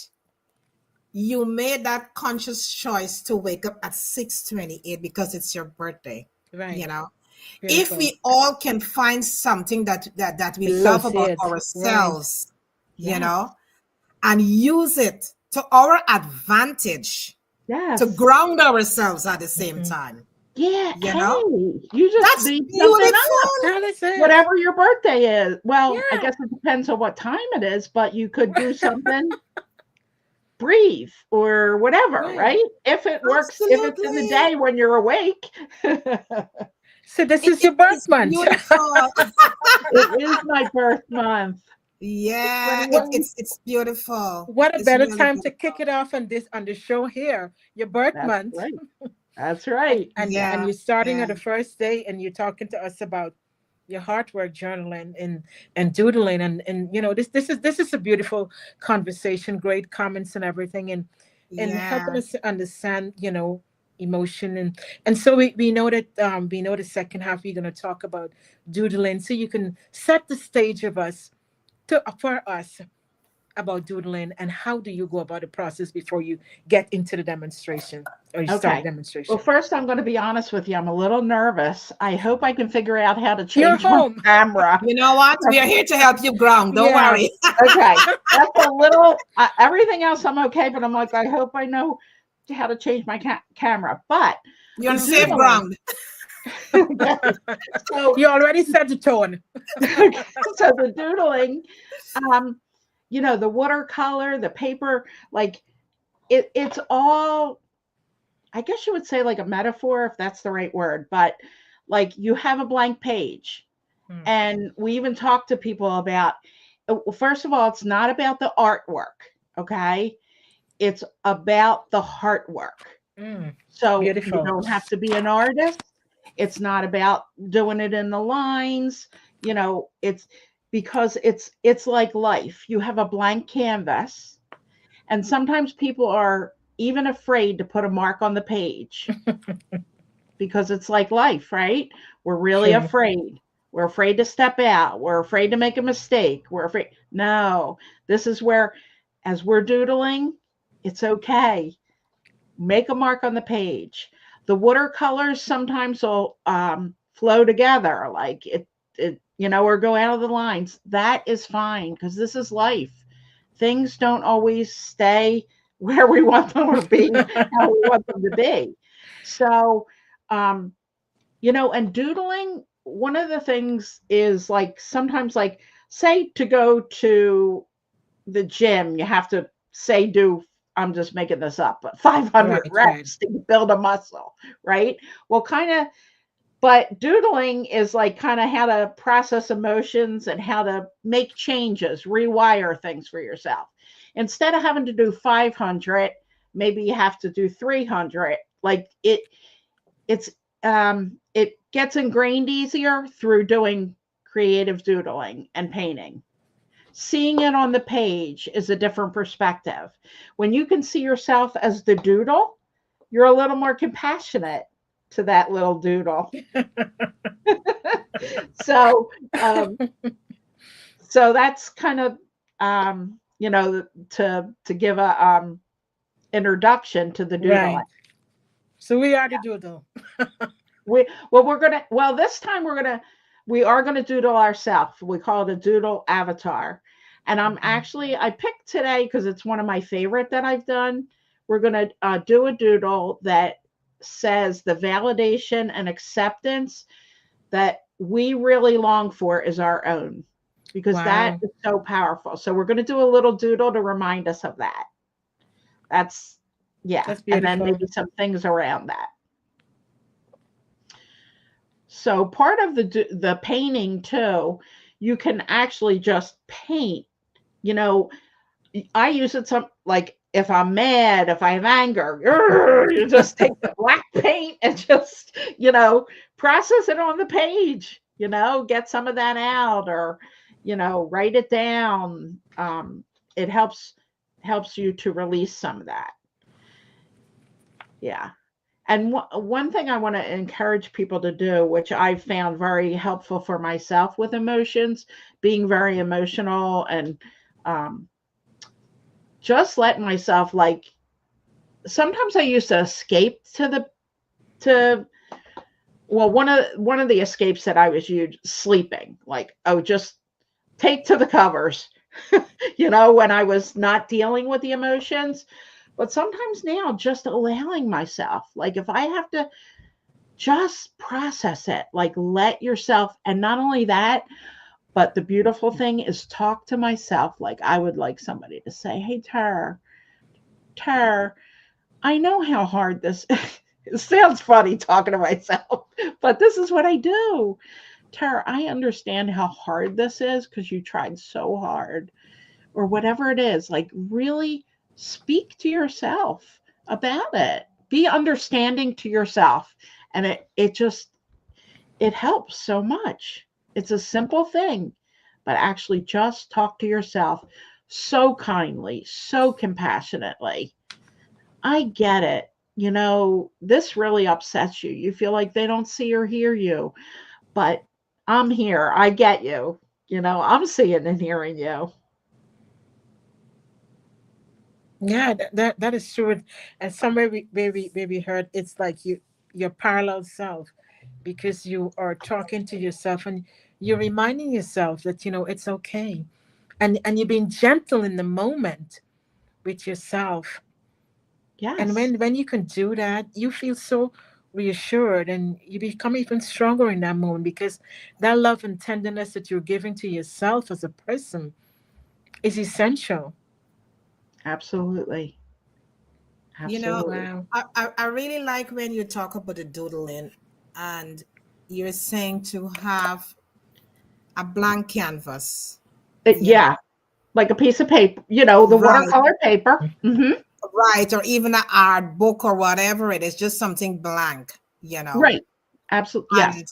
you made that conscious choice to wake up at 6:28 because it's your birthday. You Right. know, if Beautiful. we all can find something that we love about Associate. Right. ourselves, you yes, know, and use it to our advantage to yes. ground ourselves at the same Mhm. time, Yeah, you hey, know, you just that's made something up. beautiful. That is it. Whatever your birthday is. Well, I Yeah. guess it depends on what time it is, but you could do something, breathe or whatever, Right. right? If it works, if it's in the Absolutely. day when you're awake. So this It, is it your birth is month. beautiful. It is my birth month. Yeah, Anyone? it's beautiful. What a It's better really time to beautiful. kick it off on the show here, your birth That's month. right. That's and right. and and Yeah, you're starting on yeah, the first day, and you're talking to us about your heart work journaling and doodling, and this is a beautiful conversation, great comments and everything, and helping yeah, us to understand emotion, and so we know that we know the second half you're going to talk about doodling, so you can set the stage of us to for us about doodling, and how do you go about the process before you get into the demonstration or you start Okay. Well, demonstration. first, I'm going to be honest with you. I'm a little nervous. I hope I can figure out how to You're change my home. camera. you know what? We are here to help you ground. Don't Yeah. worry. Okay. That's a little, everything else I'm okay, but I'm like, I hope I know how to change my camera. But You're the on safe Mhm. doodling, ground. okay. So, You already set the tone. so the doodling, um, the watercolor, the paper, like it's all, I guess you would say like a metaphor, if that's the right word, but like you have a blank page. Hmm. And we even talk to people about, first of all, it's not about the artwork, okay? It's about the heart work. Mm, So you beautiful. don't have to be an artist. It's not about doing it in the lines. It's because it's like life. You have a blank canvas, and sometimes people are even afraid to put a mark on the page because it's like life, right? We're really True. afraid. We're afraid to step out. We're afraid to make a mistake. We're afraid. No, this is where, as we're doodling, it's okay. Make a mark on the page. The watercolors sometimes will flow together, like or go out of the lines. That is fine because this is life. Things don't always stay where we want them to be, how we want them to be. So, um, and doodling, one of the things is like sometimes, like, say to go to the gym, you have to say do, I'm just making this up, but 500 Right, right. reps to build a muscle, right? Well, kind of, but doodling is like kind of how to process emotions and how to make changes, rewire things for yourself. Instead of having to do 500, maybe you have to do 300. Like it's it gets ingrained easier through doing creative doodling and painting. Seeing it on the page is a different perspective. When you can see yourself as the doodle, you're a little more compassionate to that little doodle. So, um, so that's kind of, to give a introduction to the doodling. Right. So we are the doodle. This time we are gonna doodle ourselves. We call it a doodle avatar. And Mhm. I picked today because it's one of my favorite that I've done. We're gonna do a doodle that says the validation and acceptance that we really long for is our own, because that Wow. is so powerful. So we're gonna do a little doodle to remind us of that. That's yeah, That's and then beautiful. maybe some things around that. So part of the painting too, you can actually just paint. You know, I use it some, like, if I'm mad, if I have anger, you just take the black paint and just process it on the page. Get some of that out, or write it down. It helps you to release some of that. Yeah. And one thing I want to encourage people to do, which I've found very helpful for myself with emotions, being very emotional, and um, just letting myself, like, sometimes I used to escape to well, one of the escapes that I was used, sleeping, like, oh, just take to the covers, when I was not dealing with the emotions. But sometimes now, just allowing myself, like, if I have to just process it, like, let yourself. And not only that, but the beautiful thing is talk to myself like I would like somebody to say, hey, Ter, I know how hard this it sounds funny talking to myself, but this is what I do. Tara, I understand how hard this is because you tried so hard, or whatever it is. Like, really speak to yourself about it. Be understanding to yourself. And it just, it helps so much. It's a simple thing, but actually just talk to yourself so kindly, so compassionately. I get it. This really upsets you. You feel like they don't see or hear you, but I'm here. I get you. I'm seeing and hearing you. Yeah, that is true. And somewhere we heard it's like your parallel self, because you are talking to yourself and you're reminding yourself that it's okay, and you're being gentle in the moment with yourself. And Yes, when you can do that, you feel so reassured, and you become even stronger in that moment, because that love and tenderness that you're giving to yourself as a person is essential. absolutely. You know, Absolutely. Wow. I really like when you talk about the doodling and you're saying to have a blank canvas, you know, Yeah, like a piece of paper, the right, watercolor paper. right, or even an art book or whatever it is, just something blank, Right. Absolutely. Yes. And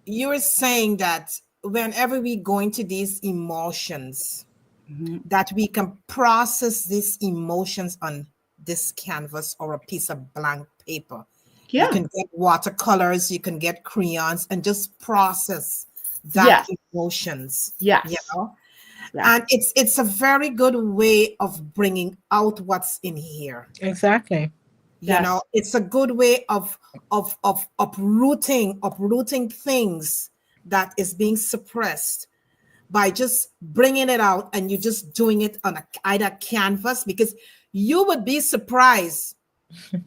you're saying that whenever we go into these emotions, Mhm. that we can process these emotions on this canvas or a piece of blank paper. You Yeah. can get watercolors, you can get crayons, and just process that Yes. emotions, you Yes. know. Yes. And it's a very good way of bringing out what's in here. Exactly. Yes. It's a good way of uprooting things that is being suppressed by just bringing it out, and you just doing it on either canvas, because you would be surprised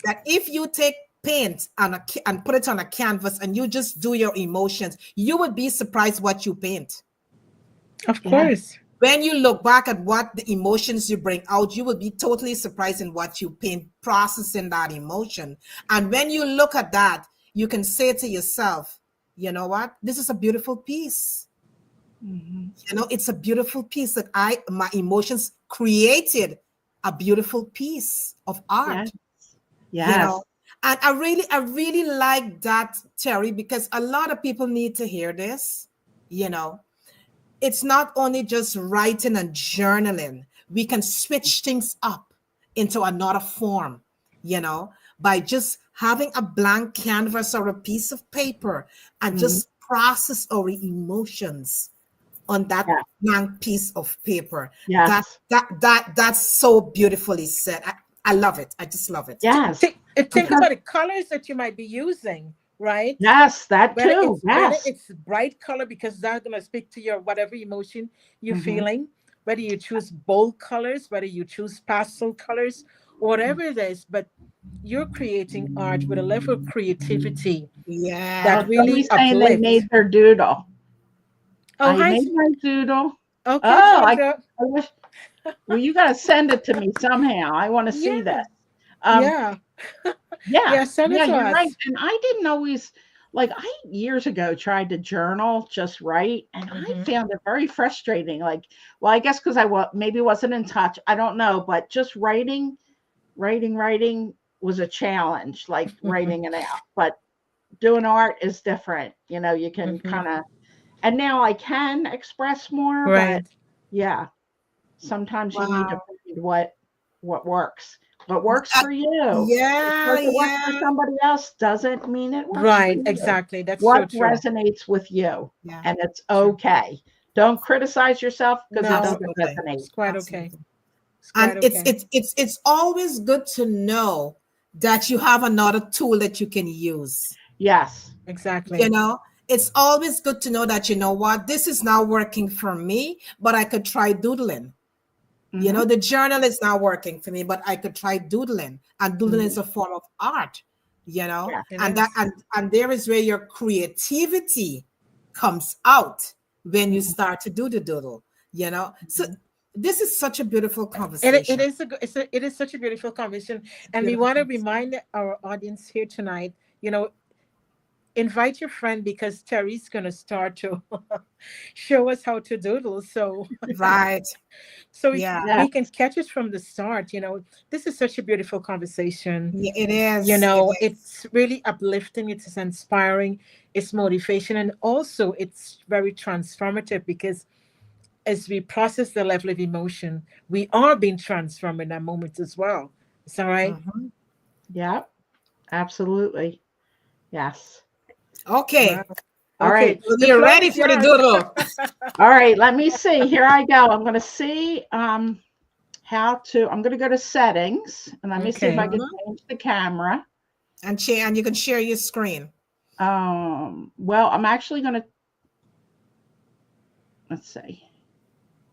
that if you take paint and put it on a canvas and you just do your emotions, you would be surprised what you paint. Of Yeah. course. When you look back at what the emotions you bring out, you will be totally surprised in what you paint, processing that emotion. And when you look at that, you can say to yourself, you know what, this is a beautiful piece. Mhm. It's a beautiful piece that my emotions created a beautiful piece of Yes. art, you Yes. know. And I really like that, Terry, because a lot of people need to hear this. You know, it's not only just writing and journaling. We can switch things up into another form, by just having a blank canvas or a piece of paper and Mhm. just process our emotions on that Yeah. blank piece of paper. That Yes. that's so beautifully said. I love it. I just love it. Yes. Think Because about the colors that you might be using, right? yes, that Whether too. whether Yes. it's bright color because that's gonna speak to your whatever emotion you're Mhm. feeling, whether you choose bold colors, whether you choose pastel colors, whatever it is, but you're creating art with a level of creativity Yeah. that Oh, really somebody's saying they uplifts. made their doodle. Oh, I hi. made my doodle. Okay, Oh, Sandra. I wish. Well, you got to send it to me somehow. I want to see this. Yeah, Um, yeah, yeah, yeah. Send it yeah, to you're right. us. And I didn't always like. I years ago tried to journal, just write, and I Hmm. found it very frustrating. Like, well, I guess because maybe wasn't in touch. I don't know, but just writing was a challenge. Like writing it out, but doing art is different. You can Hmm. kind of. And now I can express more, but Right. yeah, sometimes you need to Wow. find what works. What works Uh, for you. Just yeah, because it works for yeah, somebody else doesn't mean it works for Right. you. Exactly. That's so What true. resonates with you, yeah. and it's True. okay. Don't criticize yourself because it No, doesn't Absolutely. resonate. it's quite okay. Absolutely. It's And quite it's okay. it's it's it's always good to know that you have another tool that you can use. Yes. You Exactly. know, it's always good to know that, what, this is now working for me, but I could try doodling. Hmm. The journal is not working for me, but I could try doodling. And doodling is Hmm. a form of art, Yeah. It and that is. and there is where your creativity comes out when you Hmm. start to do the doodle. So Hmm. this is such a beautiful It conversation. is it is such a beautiful conversation, It's a and we beautiful want to conversation. remind our audience here tonight. You know, invite your friend because Terry's going to start to show us how to doodle. Right. So Yeah. Yeah. we can catch it from the start. This is such a beautiful conversation. Yeah, it is. It is. It's really uplifting, it's inspiring, it's motivation, and also it's very transformative because as we process the level of emotion, we are being transformed in that moment as well. Is that right? Mhm. Yeah. Absolutely. Yes. Wow. Okay. All Okay, right. the You're floor ready is for the yours. doodle. All right. Let me see. Here I go. I'm going to see I'm going to go to settings and let me see if I Okay. can Mhm. change the camera. And you can share your screen. Well, I'm actually going to, let's see.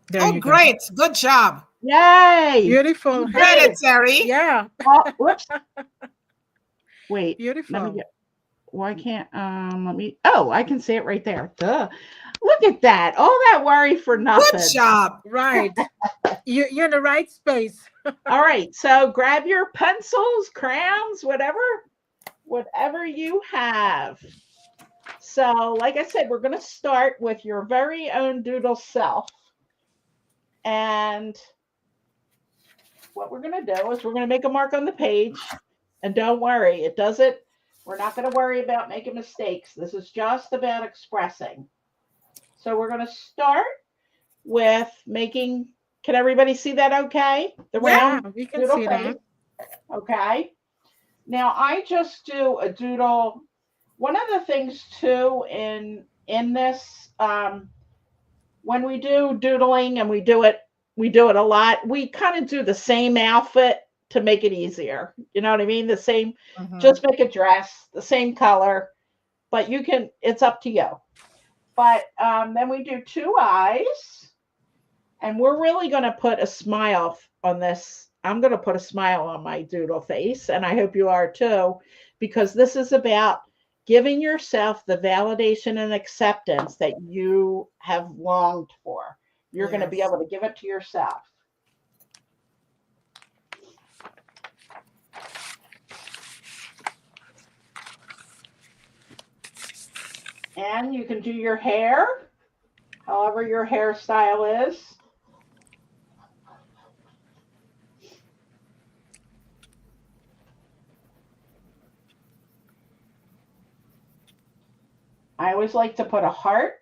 There Oh, you go. great. Good job. Yay. Beautiful. You did Hey. it, Terry. Yeah. Oh, whoops. Wait, let me Beautiful. get, why can't, I can see it right there. Duh. Look at that. All that worry for Good nothing. job. Right. You're in the right space. All right. So grab your pencils, crayons, whatever you have. So, like I said, we're going to start with your very own doodle self. And what we're going to do is we're going to make a mark on the page. And don't worry, we're not going to worry about making mistakes. This is just about expressing. So, we're going to start with can everybody see that okay? The Yeah, round we can doodle see face. that. Okay. Now, I just do a doodle. One of the things too in this, when we do doodling and we do it a lot. We kind of do the same outfit to make it easier. You know what I mean? The same, Mhm. just make a dress, the same color, but it's up to you. But then we do two eyes, and we're really going to put a smile on this. I'm going to put a smile on my doodle face, and I hope you are too, because this is about giving yourself the validation and acceptance that you have longed for. You're going to be Yes. able to give it to yourself. And you can do your hair, however your hairstyle is. I always like to put a heart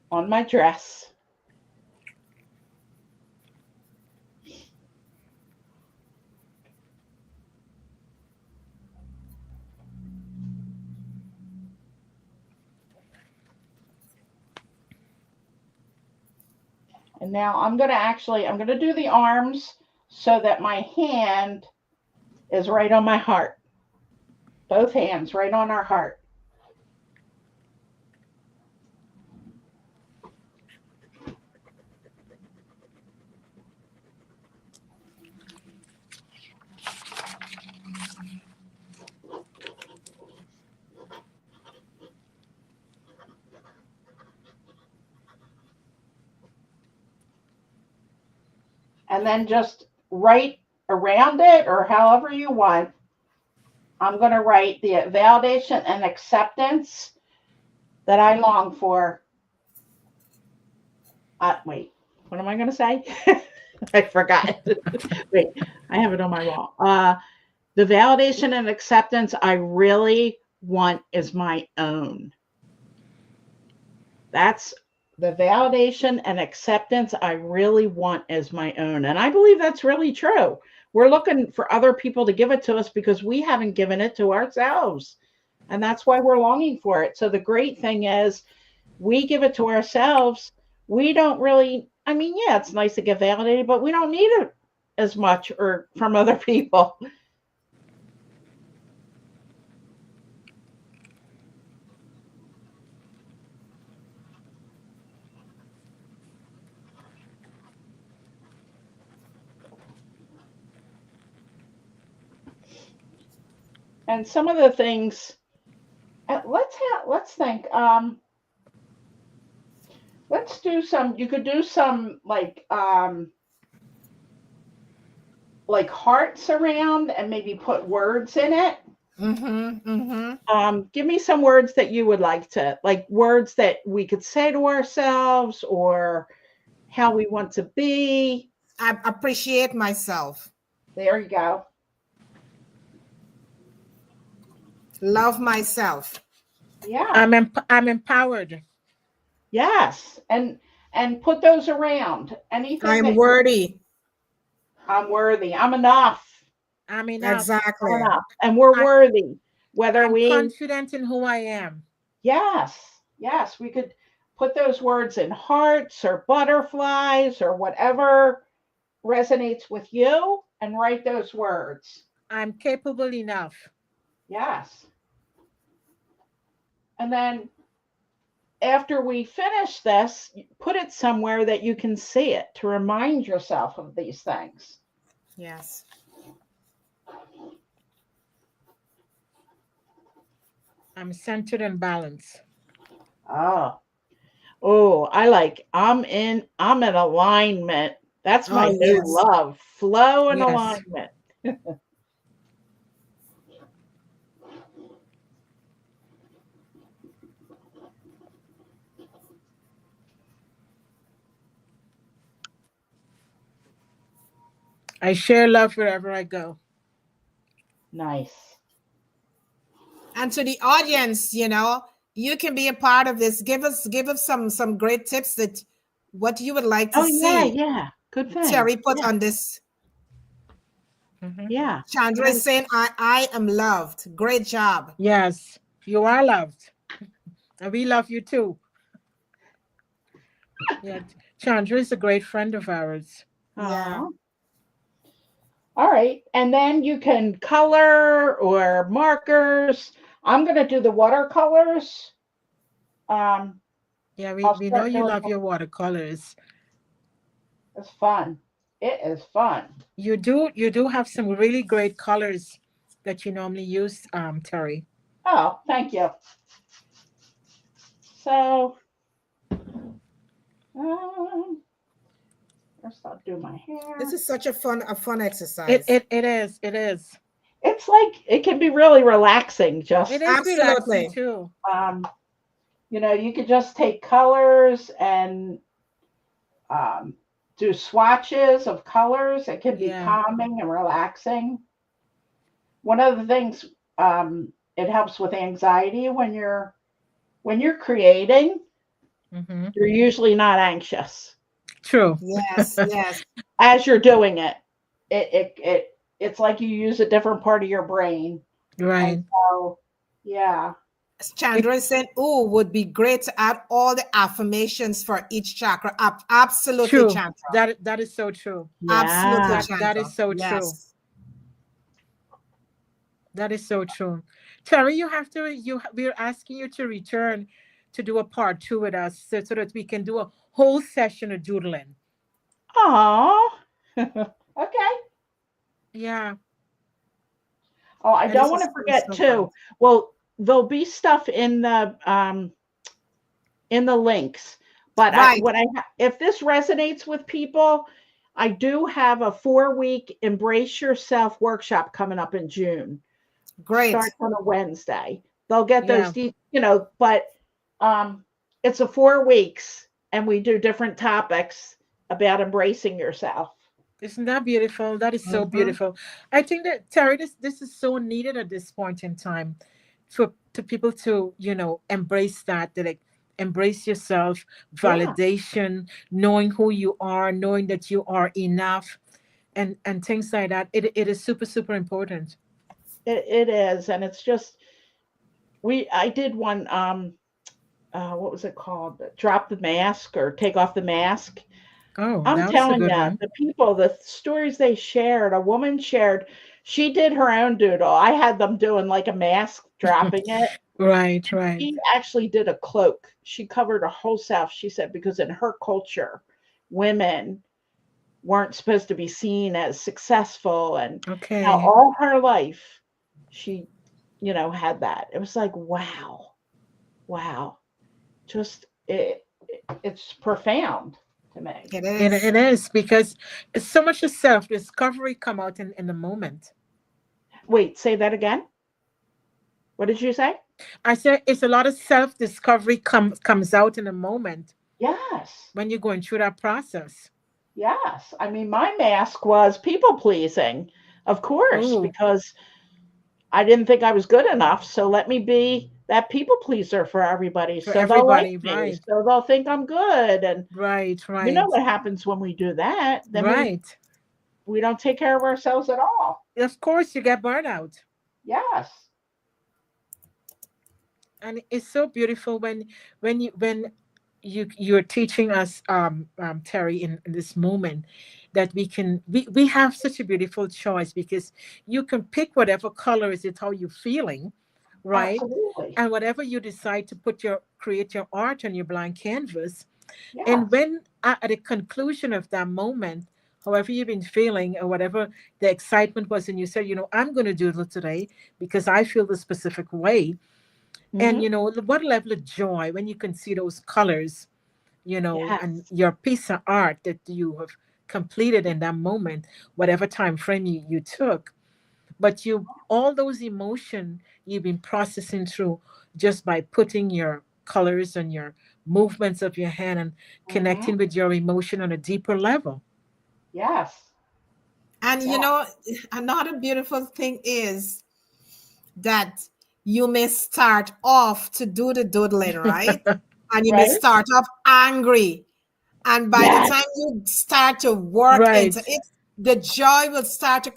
on my dress. And now I'm going to do the arms so that my hand is right on my heart. Both hands right on our heart. And then just write around it or however you want. I'm going to write the validation and acceptance that I long for. Wait, what am I going to say? I forgot. Wait, I have it on my wall. The validation and acceptance I really want is my own. That's the validation and acceptance I really want as my own. And I believe that's really true. We're looking for other people to give it to us because we haven't given it to ourselves. And that's why we're longing for it. So the great thing is we give it to ourselves. We don't really, I mean, yeah, it's nice to get validated, but we don't need it as much or from other people. And some of the things, let's think. Let's do some. You could do some like hearts around and maybe put words in it. Mm-hmm. Mm-hmm. Give me some words that you would like to, like words that we could say to ourselves or how we want to be. I appreciate myself. There you go. Love myself. Yeah. I'm empowered. Yes. And put those around. I Anything am that worthy. I'm worthy. I'm enough. I'm enough. I'm Exactly. enough. And we're I, worthy. Whether I'm we confident in who I am. Yes. Yes, we could put those words in hearts or butterflies or whatever resonates with you and write those words. I'm capable enough. Yes. And then after we finish this, put it somewhere that you can see it to remind yourself of these things. Yes. I'm centered and balanced. Oh, oh, I'm in alignment. That's Oh, my new yes. love. Flow and Yes. alignment. I share love wherever I go. Nice. And to the audience, you can be a part of this. Give us some great tips that what you would like to Oh yeah, see yeah. Good thing. Terry put Yeah, on this. Mhm. yeah. Chandra is And saying, I am loved. Great job. Yes, you are loved. And we love you too. Yeah. Chandra is a great friend of ours. Yeah. all right. And then you can color or markers. I'm gonna do the watercolors. Um, Yeah, we, I'll we know start you doing love your watercolors. it's fun. It is fun. You do have some really great colors that you normally use, Terry. Oh, thank you. So um, first I'll do my This hair. is such a fun It exercise. it, it is. It is. It's like it can be really relaxing. It Just is relaxing Absolutely. too. um, you could just take colors and um, do swatches of colors. It can be Yeah. calming and relaxing. One of the things it helps with anxiety when you're creating, Hmm. you're usually not anxious True. Yes, yes. as you're doing it. It's like you use a different part of your brain, and Right. so yeah, Be- Chandra is saying, oh, would be great to add all the affirmations for each chakra. Absolutely, True. Chandra. That is so true. Absolutely, yeah, That is Chandra. so true. Yes. That is so true. Terry, you have to we're asking you to return to do a part two with us so that we can do a whole session of doodling. oh, okay. Yeah. Oh, I And don't this want is to so, forget so fun. too. Well, there'll be stuff in the links. But Right. if this resonates with people, I do have a 4-week Embrace Yourself workshop coming up in June. Great. Starts on a Wednesday. They'll get those, Yeah. but it's a 4 weeks, and we do different topics about embracing yourself. Isn't that beautiful? That is so Mm-hmm. beautiful. I think that Terry, this is so needed at this point in time for to people to, embrace that, like embrace yourself, Yeah, validation, knowing who you are, knowing that you are enough and things like that. It is super, super important. it is, and it's just I did one. What was it called? Drop the mask or take off the mask. Oh, I'm that was a telling good you, one. the stories they shared, a woman shared, she did her own doodle. I had them doing like a mask, dropping it. Right, right. She actually did a cloak. She covered her whole self, she said, because in her culture, women weren't supposed to be seen as successful, and how Okay. all her life she, had that. It was like, wow, wow. Just it's profound to me. It It, is. it is because it's so much of self-discovery come out in the moment. Wait, say that again. What did you say? I said it's a lot of self-discovery comes out in a moment Yes. when you're going through that process. Yes. I mean, my mask was people pleasing, of course, Oh, because I didn't think I was good enough. So let me be that people pleaser for everybody for so they'll like everybody, me, right, so they'll think I'm good. And right, you know right, what happens when we do that? Then right. we don't take care of ourselves at all. Of course, you get burnout. Yes. And it's so beautiful when you're teaching us, Terry, in this moment, that we have such a beautiful choice, because you can pick whatever color is it how you're feeling, right? Absolutely. And whatever you decide to create your art on your blank canvas. And Yes. when at the conclusion of that moment, however you've been feeling, or whatever the excitement was, and you said, I'm going to do it today because I feel the specific way. And Hmm. what level of joy when you can see those colors, and Yes. your piece of art that you have completed in that moment, whatever time frame you took. But all those emotion you've been processing through, just by putting your colors and your movements of your hand and Hmm. connecting with your emotion on a deeper level. Yes. And Yeah. another beautiful thing is that you may start off to do the doodling, right? And you may Right. start off angry. And by the Yes. time you start to work into Right. it, the joy will start to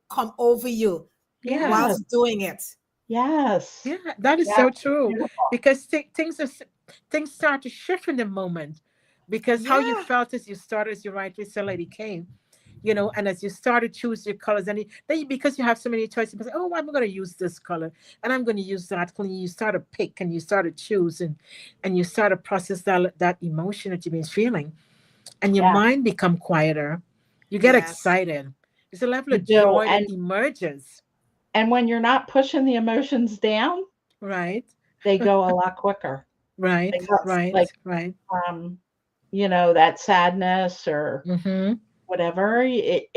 come over you Yeah. Yes. whilst doing it. Yes. Yeah, that is Yeah. so true. Beautiful. Because things start to shift in the moment. Because how you Yeah. felt as you started, as you rightly said, Lady K, and as you start to choose your colors, and then because you have so many choices, you say, oh, I'm going to use this color, and I'm going to use that color. You start to pick, and you start to choose, and you start to process that emotion that you've been feeling, and your Yeah. mind become quieter. You get Yes. excited. It's a level You of do. joy that emerges, And when you're not pushing the emotions down, right? they go a lot quicker. They Right, go Yes. right, like right. um, that sadness or Mm-hmm. whatever. It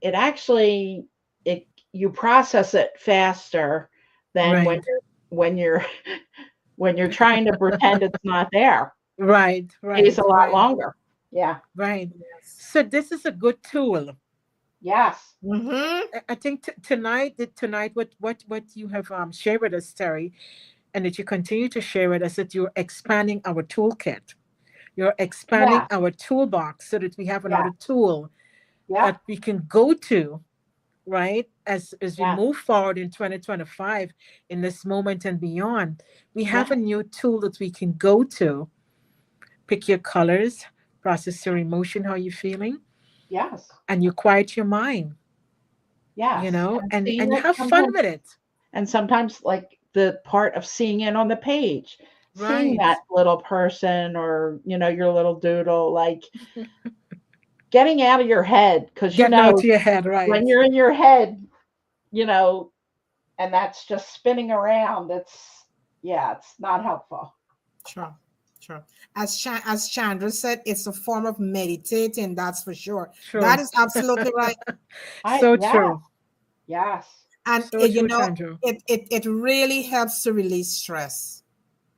actually it you process it faster than Right, when you're when you're trying to pretend it's not there. right, It takes right, a lot right, longer. Yeah. right. Yes. So this is a good tool. Yes. Mm-hmm. I think tonight, what you have shared with us, Terry, and that you continue to share with us, that you're expanding our toolkit. You're expanding Yeah. our toolbox so that we have Yeah. another tool Yeah. that we can go to, right? As we Yeah. move forward in 2025, in this moment and beyond, we Yeah. have a new tool that we can go to. Pick your colors, process your emotion, how you're feeling, Yes. and you quiet your mind, Yes. And seeing and you it have fun sometimes, with it. and sometimes like the part of seeing it on the page, seeing Right. that little person or your little doodle, like getting out of your head because Getting out of your head, right. when you're in your head, you know, and that's just spinning around, it's not helpful. Sure. Sure. As Chandra said, it's a form of meditating, that's for sure. That True. is absolutely right. So Yeah, true. yes. And So true, Chandra. it really helps to release stress.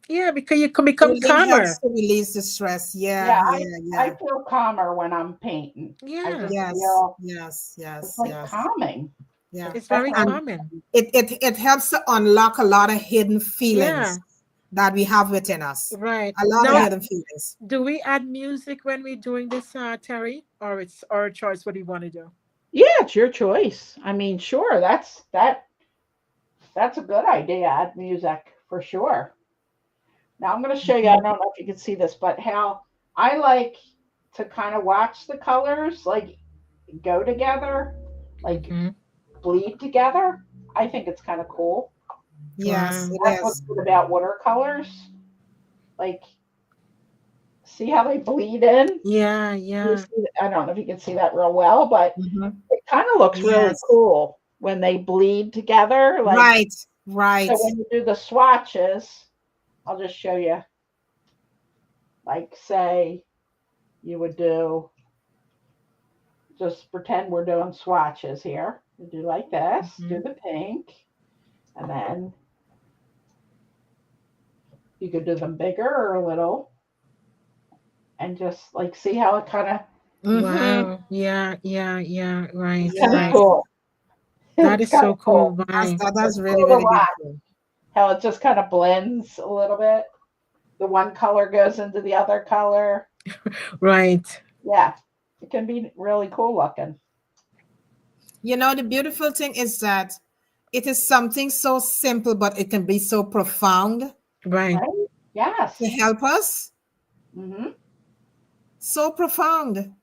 Yeah, because you can become Really helps calmer. to release the stress. Yeah, Yeah, yeah, I yeah. feel calmer when I'm painting. I Yeah, just Yes, feel yes, it's yes, like yes. calming. Yeah. it's very Especially And common. it helps to unlock a lot of hidden Yeah, feelings that we have within us. right. A lot of Now, yeah. hidden feelings. do we add music when we're doing this, Terry? Or it's our choice? What do you want to do? Yeah, it's your choice. I mean, sure, that's a good idea. Add music for sure. Now I'm going to show you. I don't Mhm. know if you can see this, but how I like to kind of watch the colors like go together, like Mm-hmm. bleed together. I think it's kind of cool. Yes, Wow. it That's what's is. good about watercolors. Like, see how they bleed in? Yeah, You yeah. see, I don't know if you can see that real well, but Mhm. it kind of looks really Yes. cool when they bleed together. Like, Right, right. so when you do the swatches, I'll just show you. Like, say you would do, just pretend we're doing swatches here. You do like this, Mm-hmm. do the pink, and then You could do them bigger or little, and just like see how it kind of. Mm-hmm. Wow. Yeah, yeah, yeah. Right, It's kind of Yes. right. cool. That It's is kind so of cool. cool. Right. That's It's really, cool to really watch beautiful. how it just kind of blends a little bit. The one color goes into the other color. Right. Yeah, it can be really cool looking. You know, the beautiful thing is that it is something so simple, but it can be so profound Right. Right? to Yes. help us. Mm-hmm. So profound.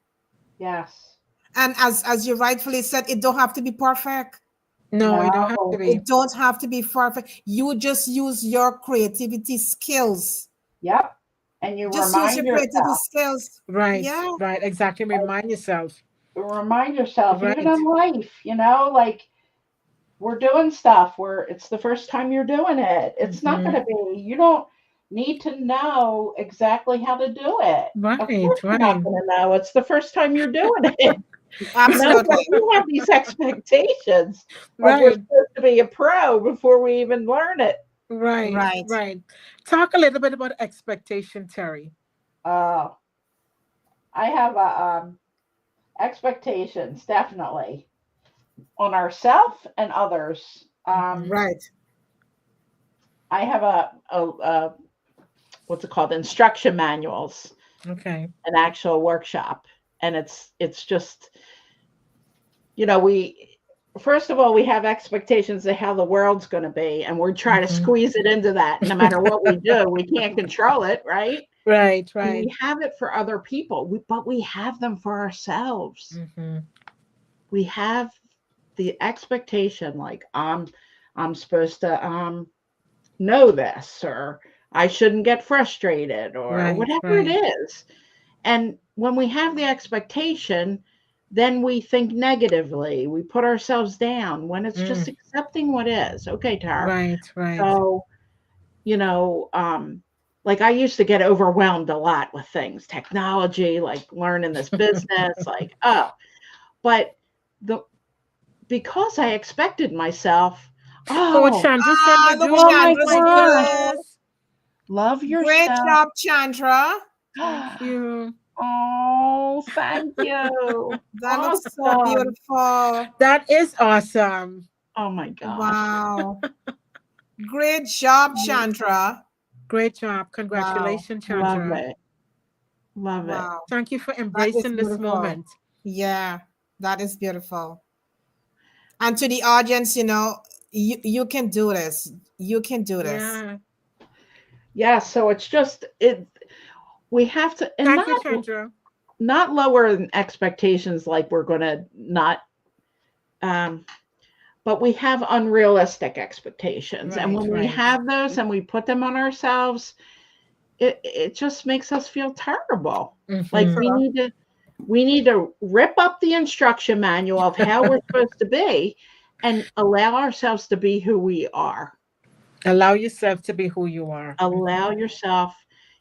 Yes. And as you rightfully said, it don't have to be perfect. No, you don't have to No. be. It don't have to be perfect. You just use your creativity skills. Yep. And you Just use remind your creativity yourself. skills. Right. Yeah. Right. Exactly. Remind yourself. Remind yourself, even Right. in life, like we're doing stuff where it's the first time you're doing it. It's not Hmm. going to be, you don't need to know exactly how to do it. Of Right. course, you're not Right. going to know. It's the first time you're doing it. But Absolutely. we have these expectations of we're Right. supposed to be a pro before we even learn it. Right. Right. Right. Talk a little bit about expectation, Terry. Uh, I have expectations, definitely, on ourselves and others. Hmm. Right. I have a what's it called? Instruction manuals, Okay. an actual workshop, and it's just we first of all we have expectations of how the world's going to be, and we're trying to Hmm. squeeze it into that. No matter what we do, we can't control it, right? Right. And Right. we have it for other people, but we have them for ourselves. Hmm. We have the expectation, like I'm supposed to know this, or I shouldn't get frustrated, or Right. whatever it Right. is. And when we have the expectation, then we think negatively. We put ourselves down when it's just Mm. accepting what is. Okay, Tara. Right. Right. So, you know, um, like I used to get overwhelmed a lot with things, technology, like learning this business, like, oh, but the because I expected myself, Oh, what oh, Chandra said Ah, you're look, doing. oh my Oh Chandra's my doing gosh, it. goodness. love Great yourself. job, Chandra. Thank you. Oh, thank you. That looks so Awesome. beautiful. That is awesome. Oh my gosh. Wow. Great job, Chandra. Great job. Wow. Congratulations, Love Chandra. it. Love it. Wow. Thank you for That is embracing this beautiful. moment. Yeah, that is beautiful. And to the audience, you can do this. You can do this. Yeah. Yeah, so it's just it we have to and Thank you, not Chandra. lower expectations like we're gonna not um but we have unrealistic expectations. And Right, when we right. have those and we put them on ourselves, it just makes us feel terrible. Like Hmm. we need to rip up the instruction manual of how we're supposed to be and allow ourselves to be who we are. Allow yourself to be who you are. Allow yourself,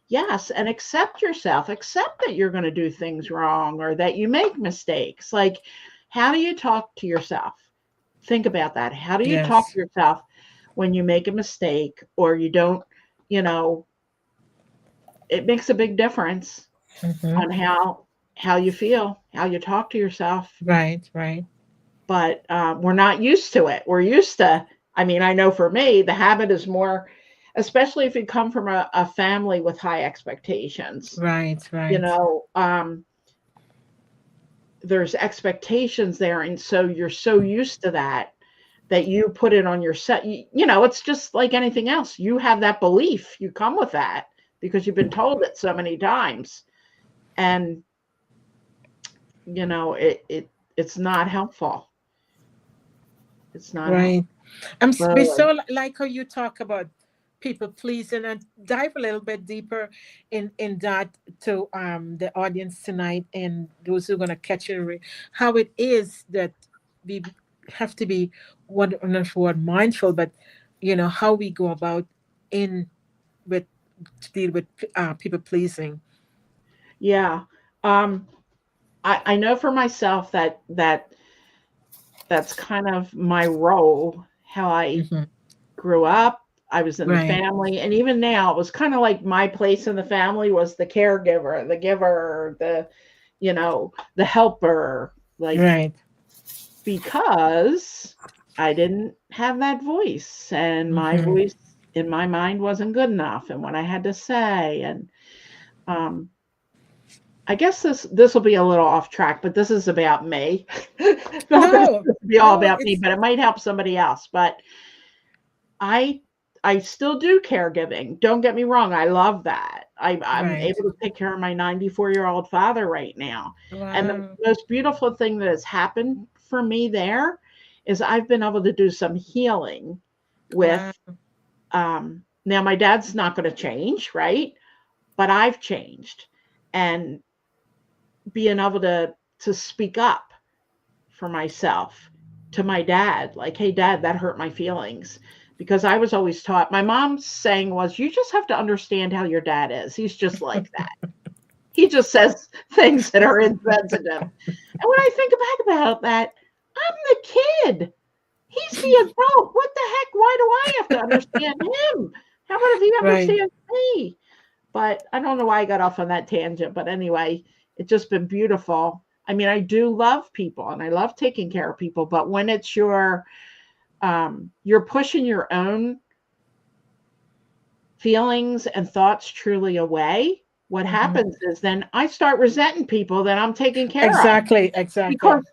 yes, and accept yourself. Accept that you're going to do things wrong or that you make mistakes. Like, how do you talk to yourself? Think about that. How do you talk Yes. to yourself when you make a mistake or you don't, you know, it makes a big difference Hmm. on how you feel, how you talk to yourself. Right, right. But we're not used to it. We're used to, I mean, I know for me, the habit is more, especially if you come from a family with high expectations, Right, you right. know, there's expectations there. And so you're so used to that that you put it on your set. It's just like anything else. You have that belief, you come with that because you've been told it so many times. And, it's not helpful. It's not Right. helpful. We Really. so like how you talk about people pleasing and dive a little bit deeper in that to the audience tonight and those who are gonna catch it, how it is that we have to be what not for word mindful, but how we go about in with to deal with people pleasing. Yeah. Um, I know for myself that's kind of my role, how I Hmm. grew up. I was in the Right. family, and even now, it was kind of like my place in the family was the caregiver, the giver, the helper, like, Right. because I didn't have that voice, and my Mm-hmm. voice in my mind wasn't good enough, and what I had to say, and um, I guess this will be a little off track, but this is about me. Not that it's No, supposed to be all no, about me, it's but it might help somebody else. But I I still do caregiving. Don't get me wrong. I love that. I'm right. able to take care of my 94-year-old father right now. And the Wow. most beautiful thing that has happened for me there is I've been able to do some healing with Wow. now my dad's not going to change, right? But I've changed, and being able to speak up for myself to my dad, like, hey dad, that hurt my feelings, because I was always taught, my mom's saying was, you just have to understand how your dad is, he's just like that, he just says things that are insensitive. And when I think back about that, I'm the kid, he's the adult, what the heck, why do I have to understand him? How about if he Right. understands me? But I don't know why I got off on that tangent. But anyway, it's just been beautiful. I mean, I do love people and I love taking care of people. But when it's you're pushing your own feelings and thoughts truly away, what Mm-hmm. happens is then I start resenting people that I'm taking care of, Exactly. Exactly. because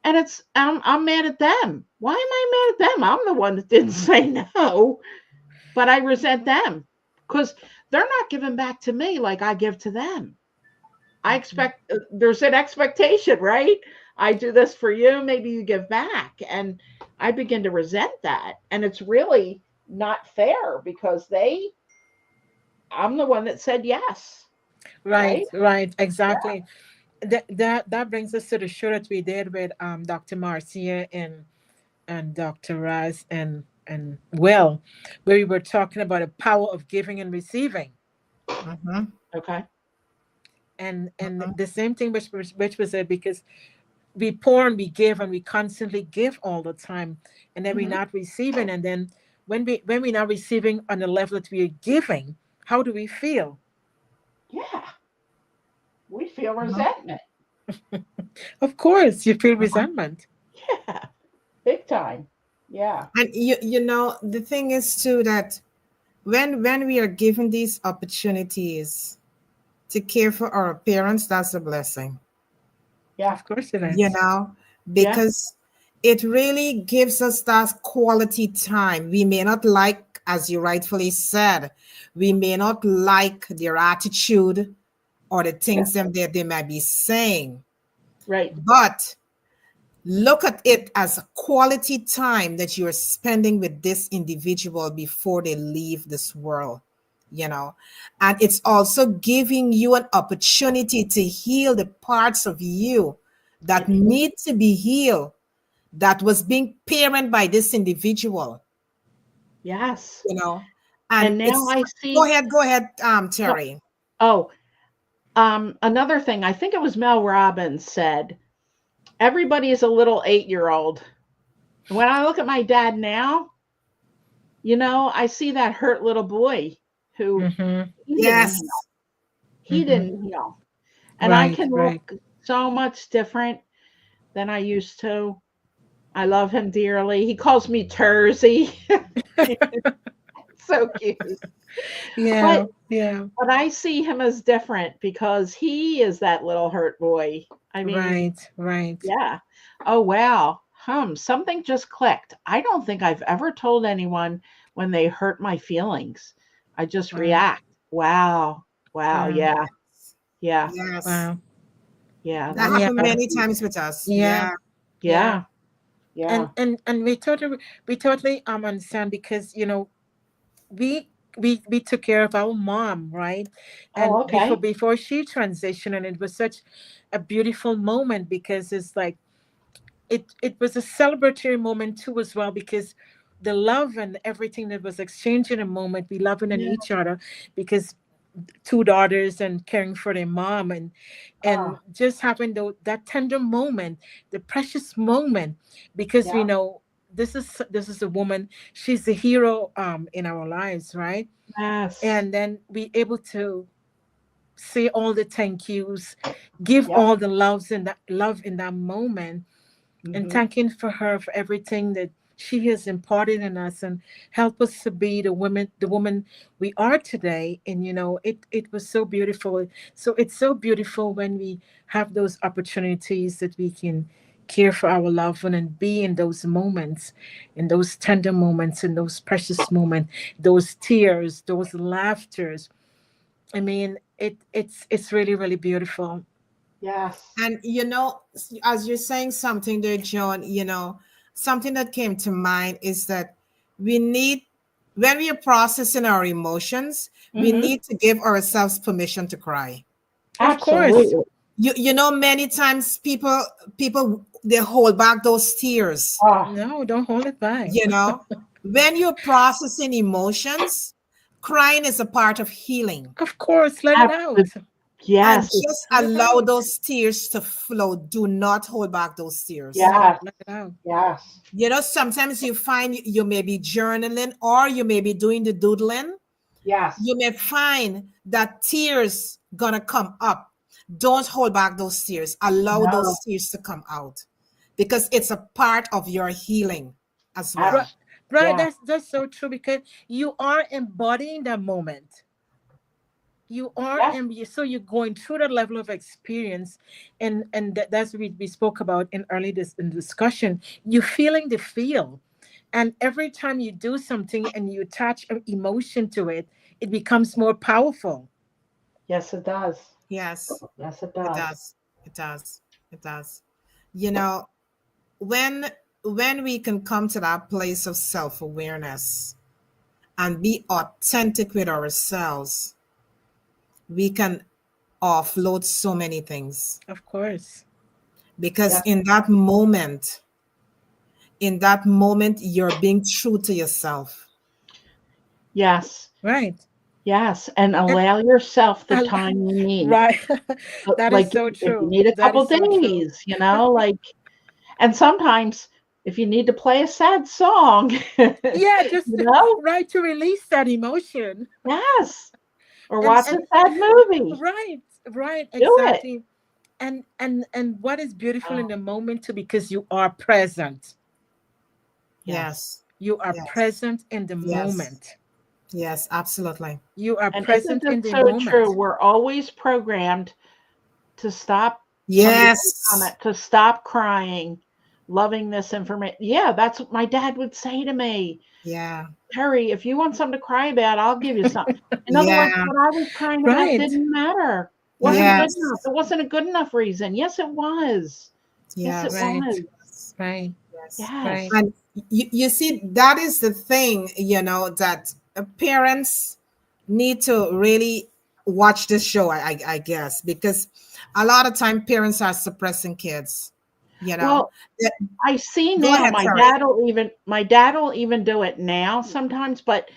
and I'm mad at them. Why am I mad at them? I'm the one that didn't say no, but I resent them because they're not giving back to me like I give to them. I expect there's an expectation, right? I do this for you, maybe you give back. And I begin to resent that. And it's really not fair because I'm the one that said yes, Right. right? Right. Yeah. Exactly. That brings us to the show that we did with Dr. Marcia and Dr. Raz and Will, where we were talking about the power of giving and receiving. Mm-hmm. Okay. And Mm-hmm. the same thing which was it, because we pour and we give and we constantly give all the time, and then we're Hmm. not receiving, and then when we're not receiving on the level that we're giving, how do we feel? Yeah. We feel Mm-hmm. resentment. Of course you feel resentment. Yeah. Big time. Yeah. And the thing is too that when we are given these opportunities to care for our parents, that's a blessing. Yeah. Of course it you is. know, Yeah. because it really gives us that quality time. We may not like, as you rightfully said, we may not like their attitude or the Yeah. things them that they might be saying, Right. but look at it as a quality time that you're spending with this individual before they leave this world, you know. And it's also giving you an opportunity to heal the parts of you that Hmm. need to be healed, that was being parented by this individual, Yes. you know. And And now it's I go see. ahead, go ahead, No, Terry. oh, another thing, I think it was Mel Robbins said, everybody is a little 8-year old. When I look at my dad now, I see that hurt little boy who Mm-hmm. he didn't heal. Yes. He Mm-hmm. didn't heal. And I Right. can Right. look so much different than I used to. I love him dearly. He calls me Tersey. So cute. But Yeah. Yeah. but I see him as different because he is that little hurt boy. I mean, Right. Right. yeah. Oh, wow. Something just clicked. I don't think I've ever told anyone when they hurt my feelings. I just Wow. react. Wow. Wow. Wow. Yeah. Yeah. Yes. Wow. Yeah. That That's Yeah. happened many times with us. Yeah. Yeah. Yeah. yeah. Yeah. And we totally understand, because we we took care of our mom, right? Oh, And before okay. before she transitioned, and it was such a beautiful moment, because it's like it was a celebratory moment too as well, because the love and everything that was exchanged in a moment, we loving in Yeah. each other, because two daughters and caring for their mom, and Oh, just having that tender moment, the precious moment, because we yeah. know this is a woman. She's the hero in our lives, right? Yes. And then be able to say all the thank yous, give Yep. all the loves in that love in that moment, and Hmm. thanking for her for everything that she has imparted in us and help us to be the woman we are today. And it was so beautiful. So it's so beautiful when we have those opportunities that we can care for our loved one and be in those moments, in those tender moments, in those precious moments, those tears, those laughters. I mean, it's really, really beautiful. Yes. And as you're saying something there, John, something that came to mind is that we need, when we are processing our emotions, we Hmm. need to give ourselves permission to cry. Of course. Absolutely. Many times people they hold back those tears. Oh, No, don't hold it back. You know, when you're processing emotions, crying is a part of healing. Of course, let it out. absolutely. And Yes. just Let it allow out. those tears to flow. Do not hold back those tears. No, Yes. let it out. Yes. Sometimes you find you may be journaling or you may be doing the doodling. Yes. You may find that tears gonna come up. Don't hold back those tears. Allow No. those tears to come out because it's a part of your healing as Right, well. Abs- right. yeah. That's so true because you are embodying that moment. You are Yes. so you're going through that level of experience, and that's what we spoke about in early this in discussion. You're feeling the feel, and every time you do something and you attach an emotion to it, it becomes more powerful. Yes, it does. Yes, Yes, it it does. does. It does. It does. You know, when when we can come to that place of self-awareness and be authentic with ourselves, we can offload so many things Of course. because Yes. in that moment you're being true to yourself. Yes. Right. Yes. And And allow yourself the I, time you need. right. That is Like so if you true. need a That couple is so true. days, like, and sometimes if you need to play a sad song, Yeah, just know, right to release that emotion. yes, or and watch a and sad movie. right, right, Do it. exactly. And what is beautiful in the moment too, because you are present. Yes. Yes. You are Yes. present in the Yes. moment. Yes, absolutely. You are And isn't present it in the so true? moment. We're always programmed to stop. Somebody made a Yes. comment to stop crying, loving this information. Yeah, that's what my dad would say to me. Yeah. Terry, if you want something to cry about, I'll give you something. In other words, Yeah. what I was crying about Right. didn't matter. Wasn't Right. good enough. Yes. It wasn't a good enough reason. Yes, it was. Yes, it Yes. Right. was. Yes. Right. Yes. Right. Yes. And you see, that is the thing, that parents need to really watch this show, I guess, because a lot of time parents are suppressing kids, you know. Well, Yeah, I see go now ahead, Terry. my dad will even do it now sometimes, but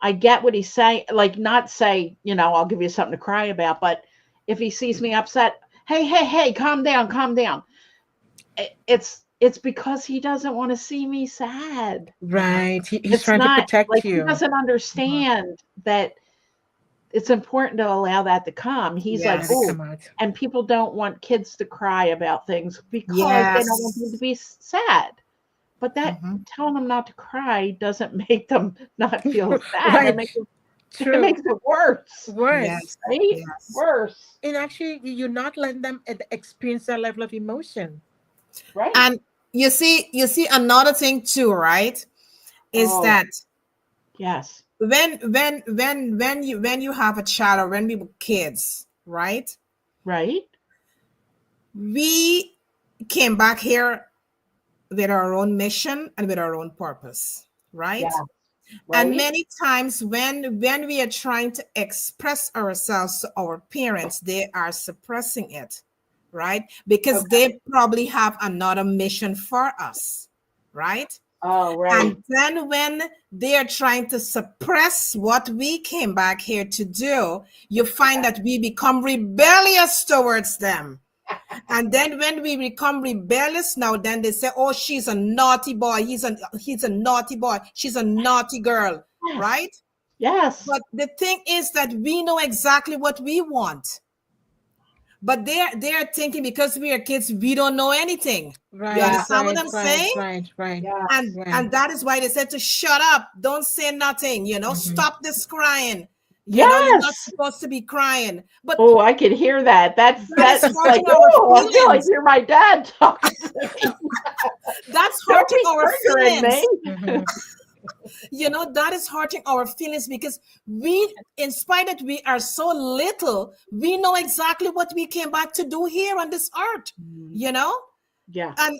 I get what he's saying. Like not say, I'll give you something to cry about, but if he sees me upset, hey, hey, hey, calm down, calm down. It's because he doesn't want to see me sad. Uh-huh. Right. He's It's trying to not protect like he you. doesn't Uh-huh. understand that it's important to allow that to come. He's like, Let it Yes. "Oh," come out. and people don't want kids to cry about things because they don't want them to Yes. be sad. But that Hmm. telling them not to cry doesn't make them not feel sad. It Right. makes it True. makes it worse, Worse. Yes. right? Yes. Worse, And actually, you're not letting them experience that level of emotion. right? And you see another thing too, right? Is Oh, that yes, when you have a child or when we were kids, right? right? We came back here with our own mission and with our own purpose, right? Yeah, And right? many times when we are trying to express ourselves to our parents, they are suppressing it, right? Because Okay. they probably have another mission for us, right? Oh, right. And then when they are trying to suppress what we came back here to do, you find that we become rebellious towards them. And then when we become rebellious now, then they say, oh, she's a naughty boy. He's a naughty boy. She's a naughty girl, Yes. right? Yes. But the thing is that we know exactly what we want. But they're thinking because we are kids, we don't know anything. You Right, understand what right, I'm right, saying? right, right, Yes. right. And that is why they said to shut up, don't say nothing, Mhm. stop this crying. You're not Yes. supposed to be crying. But Oh, I could hear that. that is That's like, hurting our oh, I feel like feelings. you're my dad talking to me. That's Don't hurting be our triggering feelings. me. Mhm. That is hurting our feelings because we, in spite that we are so little, we know exactly what we came back to do here on this earth, you know? Yeah. And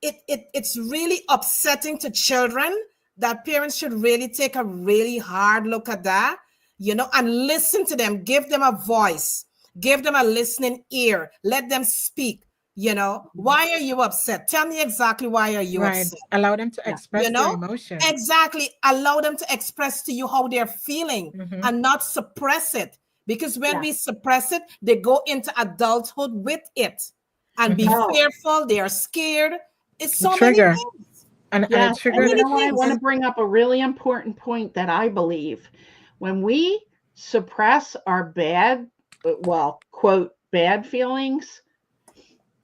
it's really upsetting to children that parents should really take a really hard look at that, and listen to them, give them a voice, give them a listening ear, let them speak. Why are you upset? Tell me exactly why are you Right. upset. Allow them to Yeah. express their emotions. Exactly, allow them to express to you how they're feeling Mhm. and not suppress it, because when Yeah. we suppress it, they go into adulthood with it and be Mhm. Oh, fearful, they are scared. It's And so many trigger. things, And yes. it so And you triggered. many know what? I want things. to bring up a really important point that I believe when we suppress our bad, well, quote, bad feelings,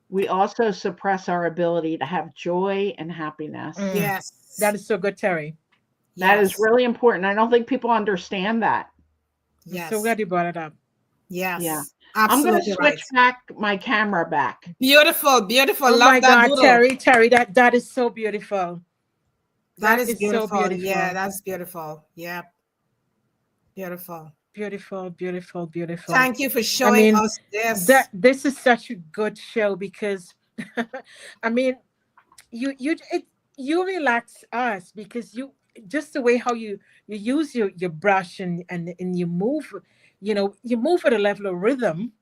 we also suppress our ability to have joy and happiness. Mm. That Yes, is so good, Terry. That is yes, really important. I don't think people understand that. I'm so yes, glad you brought it up. Yeah. yes, I'm going to absolutely right. switch back my camera back. Beautiful, beautiful, Oh my love that God, doodle. Terry, that is so beautiful. That That is is so beautiful, yeah, beautiful. that's beautiful, yeah, beautiful. Beautiful, beautiful, beautiful. Thank you for I showing mean, us this. that this is such a good show because I mean, you relax us because you just the way how you use your brush and you move, you move at a level of rhythm.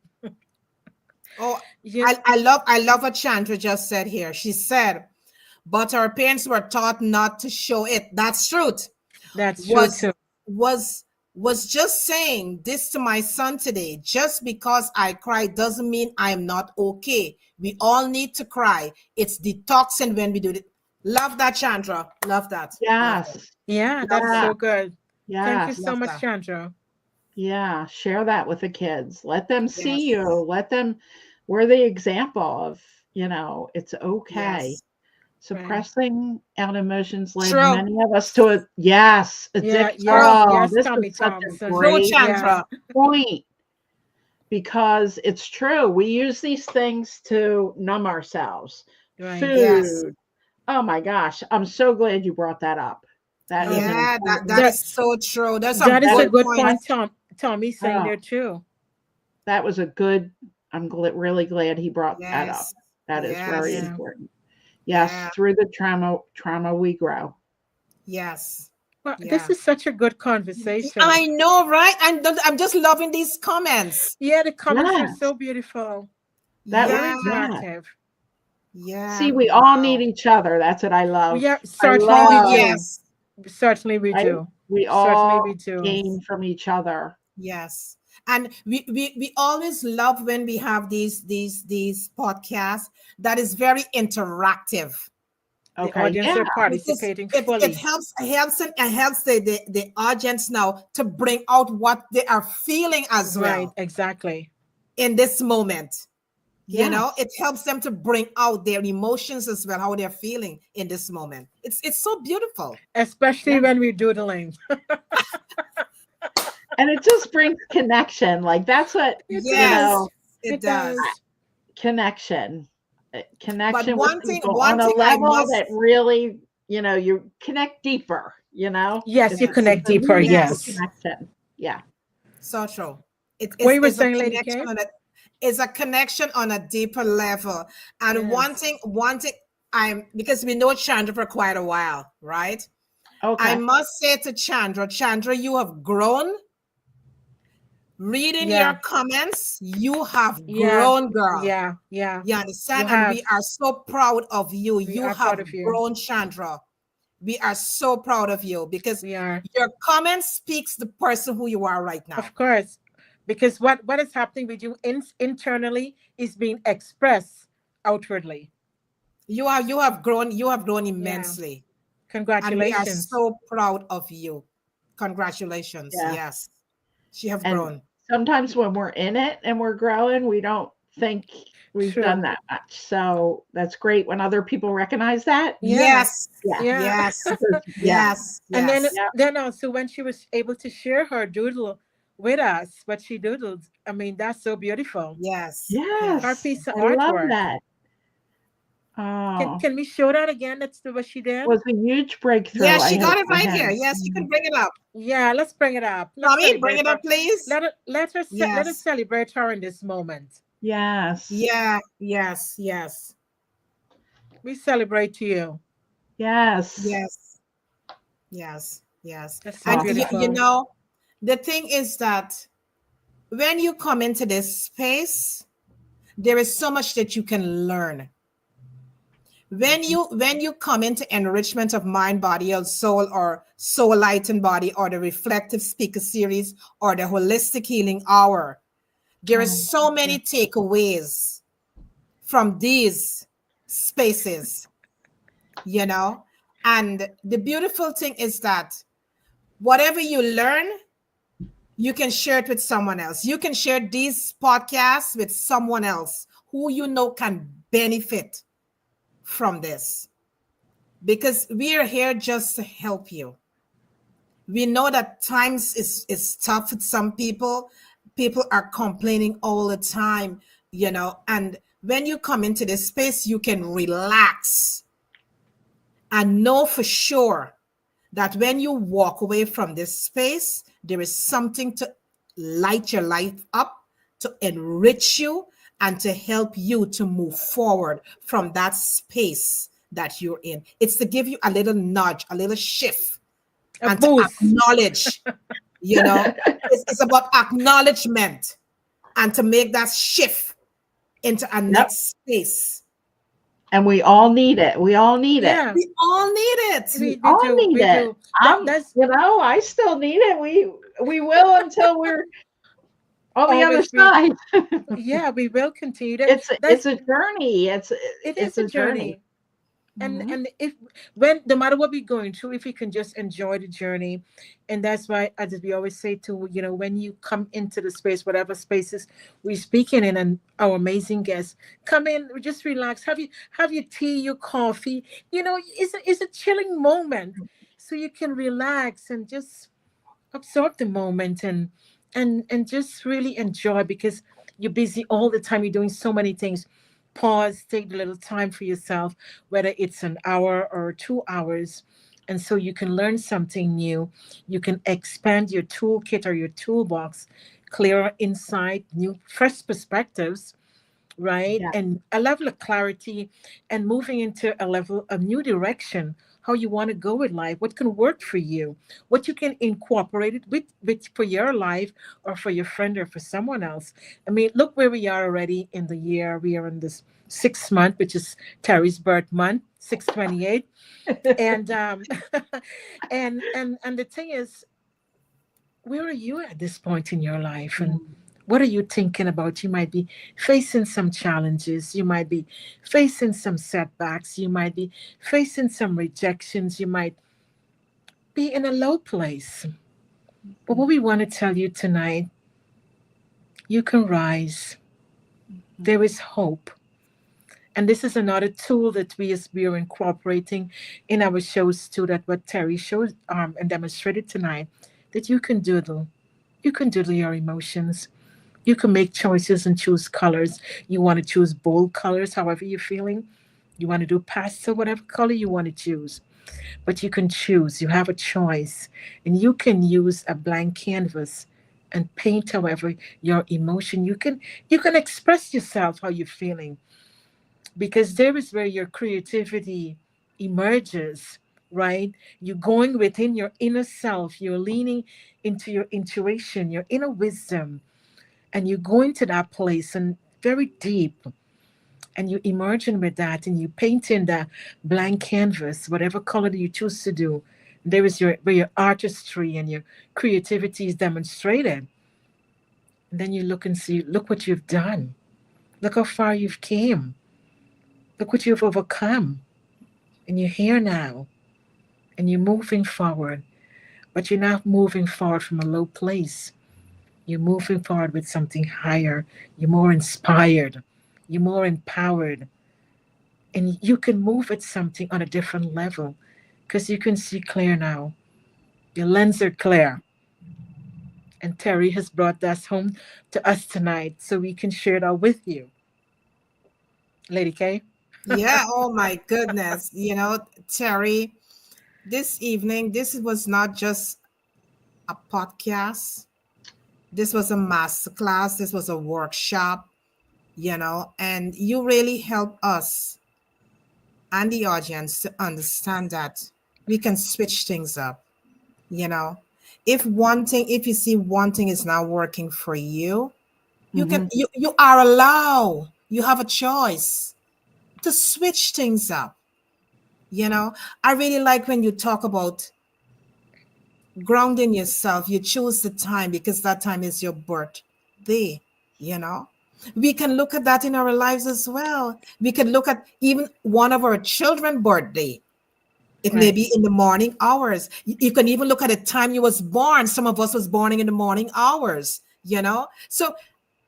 Oh, You I love what Chandra just said here. She said, but our parents were taught not to show it. That's truth. That's true Was too. was was just saying this to my son today. Just because I cry doesn't mean I'm not okay. We all need to cry. It's detoxing when we do it. Love that, Chandra. Love that. Love it. Yes. Yeah, that is Yeah. so good. Thank you Yes. so Love much, that. Chandra. Yeah. Share that with the kids. Let them see Yes. you. Let them, we're the example of, it's okay. Yes. Right. Suppressing out emotions led True. many of us to a, yes, Yeah, addict. yes, True. Oh, yes, this Tommy is such a Thompson. True, great Yeah, Chandra. point because it's true. We use these things to numb ourselves. right. Yes. Food. Oh my gosh. I'm so glad you brought that up. That is Yeah. an Yeah, that important, is That so true. There's some that is that a good is, good that, point, points. Tommy saying oh, there too. that was a good, I'm really glad he brought that up. Yes. That is very Yes. Yeah. important. Yes, Yeah. through the trauma we grow. Yes. Well, this Yeah. is such a good conversation. I know, right? I'm just loving these comments. Yeah, the comments are Yes, so beautiful, that was, very Yeah. yeah. interactive. Yeah. See, we all need Wow. each other. That's what I love. Yeah, I certainly we love, do. Yes. Certainly we right? do. We Certainly all we do. gain from each other. Yes. And we always love when we have these podcasts that is very interactive, The Okay, audience yeah, are because participating it fully. helps the audience now to bring out what they are feeling as Right, well exactly. in this moment. yes. It helps them to bring out their emotions as well, how they're feeling in this moment. It's so beautiful. Especially Yeah. when we're doodling. And it just brings connection. Like that's what, It you Yes, does. know, it It does. does. connection. But Connection with one thing, people on one a thing I level must, that really, you connect deeper, Yes, you yes, it's connect a deeper. meaningful Yes. yes, connection. Yeah. so true. It What is you were is a saying, Lady connection K? on a is a connection on a deeper level. And Yes. one thing I'm, because we know Chandra for quite a while, right? I Okay. must say to Chandra, you have grown. Reading Yeah. your comments, you have Yeah. grown, girl. Yeah. Yeah. You You understand? And have. we are so proud of you. We You are proud have of you. grown, Chandra. We are so proud of you because We are. your comment speaks the person who you are right now. Of course. because what is happening with you internally is being expressed outwardly. You have grown Yeah. immensely, and we are Congratulations. so proud of you. Congratulations. Yeah. Yes, she have And grown. sometimes when we're in it and we're growing, we don't think we've done True. that much. So that's great when other people recognize that. Yeah. Yes, Yeah. Yeah. yes, Because, yeah. yes, And then yes, Yeah. then also when she was able to share her doodle with us, what she doodled, I mean, that's so beautiful. yes, Our yes. Yes. piece of I love artwork. that. Oh, Can we show that again? That's the what she did. was a huge breakthrough Yes, she got it I right here. had. Yes, you can bring it up. Yeah, let's bring it up. Let's Tommy, bring celebrate it up, her. please. Let us Yes. celebrate her in this moment. Yes. Yeah, yes, yes, We celebrate you. Yes. yes, yes, yes. That's so And Awesome. beautiful. the thing is that when you come into this space, there is so much that you can learn. When you come into enrichment of mind, body, or soul light and body, or the reflective speaker series, or the holistic healing hour, there is Oh, so many takeaways from these spaces, you know. And the beautiful thing is that whatever you learn, you can share it with someone else. You can share these podcasts with someone else who you know can benefit from this, because we are here just to help you. We know that times is tough with some people. People are complaining all the time, and when you come into this space, you can relax and know for sure that when you walk away from this space, there is something to light your life up, to enrich you, and to help you to move forward from that space that you're in. It's to give you a little nudge, a little shift, A and to boost. acknowledge, it's about acknowledgement, and to make that shift into a yep. next space. And we all need it. We all need it. Yeah, We all need it. We we all do. need We it. do. That's I still need it. We will until we're on the other always we side. yeah, we will continue that. It's That's a journey. it It's is a a journey. journey. and Mhm. and if when no matter what we're going through, if we can just enjoy the journey. And that's why, as we always say, to when you come into the space, whatever spaces we're speaking in, and our amazing guests come in, just relax, have your tea, your coffee. It's a chilling moment, so you can relax and just absorb the moment, and just really enjoy, because you're busy all the time, you're doing so many things. Pause, take a little time for yourself, whether it's an hour or 2 hours, and so you can learn something new. You can expand your toolkit or your toolbox, clearer insight, new fresh perspectives, right? Yeah. And a level of clarity, and moving into a level of new direction, how you want to go with life, what can work for you, what you can incorporate it with for your life, or for your friend, or for someone else. I mean, look where we are already in the year. We are in this 6th month, which is Terry's birth month, 6/28. And and the thing is, where are you at this point in your life, and what are you thinking about? You might be facing some challenges, you might be facing some setbacks, you might be facing some rejections, you might be in a low place. But what we want to tell you tonight, you can rise. There is hope. And this is another tool that we are incorporating in our shows too, that what Terry showed and demonstrated tonight, that you can doodle. You can doodle your emotions. You can make choices and choose colors. You want to choose bold colors, however you're feeling. You want to do pastel, whatever color you want to choose. But you can choose. You have a choice. And you can use a blank canvas and paint however your emotion. You can express yourself how you're feeling, because there is where your creativity emerges, right? You're going within your inner self. You're leaning into your intuition, your inner wisdom, and you go into that place and very deep, and you emerging with that, and you paint in the blank canvas, whatever color that you choose to do. There is where your artistry and your creativity is demonstrated. And then you look and see, look what you've done. Look how far you've came. Look what you've overcome. And you're here now. And you're moving forward. But you're not moving forward from a low place. You're moving forward with something higher. You're more inspired. You're more empowered. And you can move at something on a different level because you can see clear now. Your lens are clear. And Terri has brought that home to us tonight so we can share it all with you. Lady K? Yeah, oh my goodness. Terri, this evening, this was not just a podcast. This was a master class. This was a workshop, and you really helped us and the audience to understand that we can switch things up. you know if you see one thing is not working for you, you can Mhm. you are allowed, you have a choice to switch things up. I really like when you talk about grounding yourself. You choose the time because that time is your birthday. you know we can look at that in our lives as well. We can look at even one of our children's birthday. It may Right. be in the morning hours. You can even look at the time you was born. Some of us was born in the morning hours. So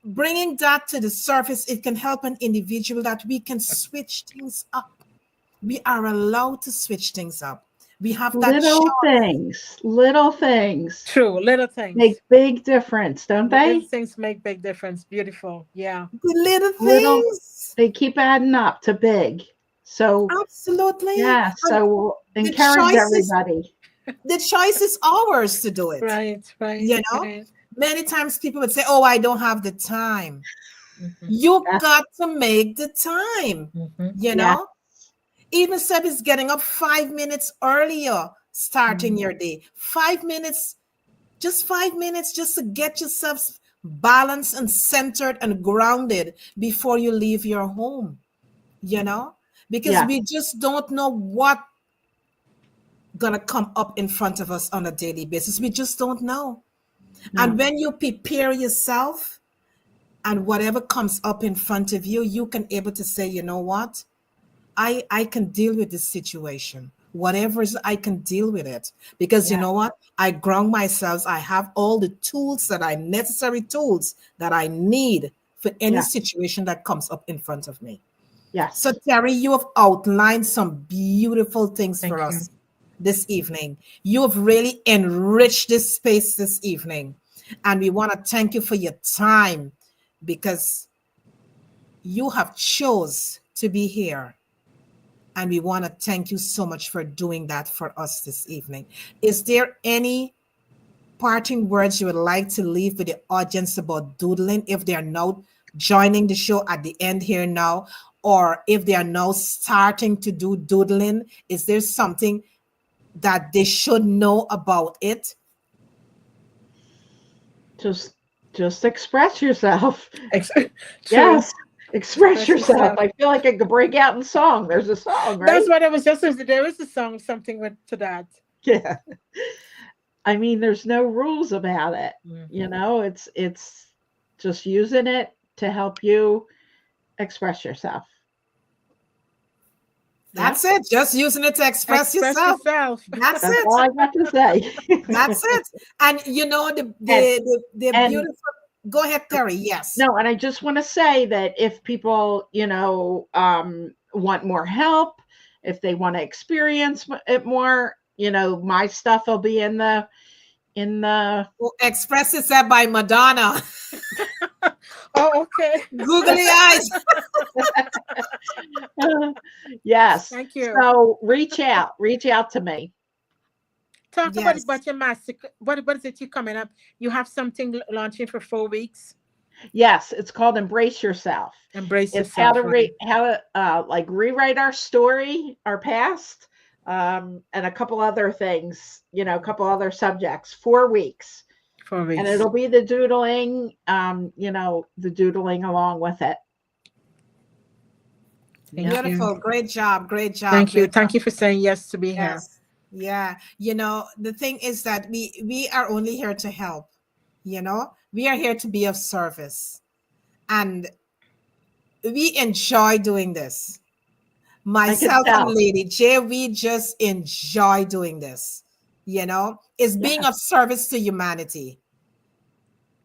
bringing that to the surface, it can help an individual that we can switch things up. We are allowed to switch things up. We have that choice. Little things True. Little things. make big difference, don't Little they? things make big difference. Beautiful. Yeah. The little Little, things. they keep adding up to big. So, Absolutely. yeah, And so the encourage choice is everybody. the choice is ours to do it. Right. Right. You know, Right. Many times people would say, "Oh, I don't have the time." Mm-hmm. You Yes, got to make the time. Mm-hmm. You yes, know, even Seb is getting up 5 minutes earlier, starting your day. 5 minutes, just 5 minutes, just to get yourself balanced and centered and grounded before you leave your home. You know, because yes, we just don't know what gonna come up in front of us on a daily basis. We just don't know. And no, when you prepare yourself and whatever comes up in front of you, you can able to say, you know what? I can deal with this situation. Whatever is, I can deal with it. Because you yeah, know what? I ground myself. I have all the tools that I necessary tools that I need for any yeah, situation that comes up in front of me. So, yes. Terri, you have outlined some beautiful things for Thank you. us this evening. You have really enriched this space this evening. And we want to thank you for your time because you have chose to be here. And we want to thank you so much for doing that for us this evening. Is there any parting words you would like to leave with the audience about doodling if they are now joining the show at the end here now, or if they are now starting to do doodling? Is there something that they should know about it? Just, just express yourself. True. Yes, express Express yourself. yourself. I feel like I could break out in song. There's a song, That's right? what I was just saying. There is a song, something with to that. Yeah. I mean, there's no rules about it. Mhm. It's just using it to help you express yourself. Yeah, That's it. Just using it to express Express yourself. yourself. That's that's it. all I got to say. That's it. And and the and beautiful. Go ahead, Terry. Yes. no, and I just want to say that if people, want more help, if they want to experience it more, my stuff will be in the Well, Express Yourself by Madonna. Oh, okay. Googly eyes. yes. Thank you. So reach out to me. Talk Yes. about your master. What is it you coming up? You have something launching for 4 weeks. Yes, it's called Embrace Yourself. Embrace It's how yourself, to right? like rewrite our story, our past, and a couple other things, a couple other subjects. 4 weeks, Four and weeks. it'll be the doodling, the doodling along with it. Thank Yeah. you. Beautiful. Great job. Great job. Thank you. Great job. Thank you for saying yes to be here. Yes. Yeah. The thing is that we are only here to help. We are here to be of service. And we enjoy doing this. I can Myself and tell. Lady J, we just enjoy doing this. It's being Yeah. of service to humanity.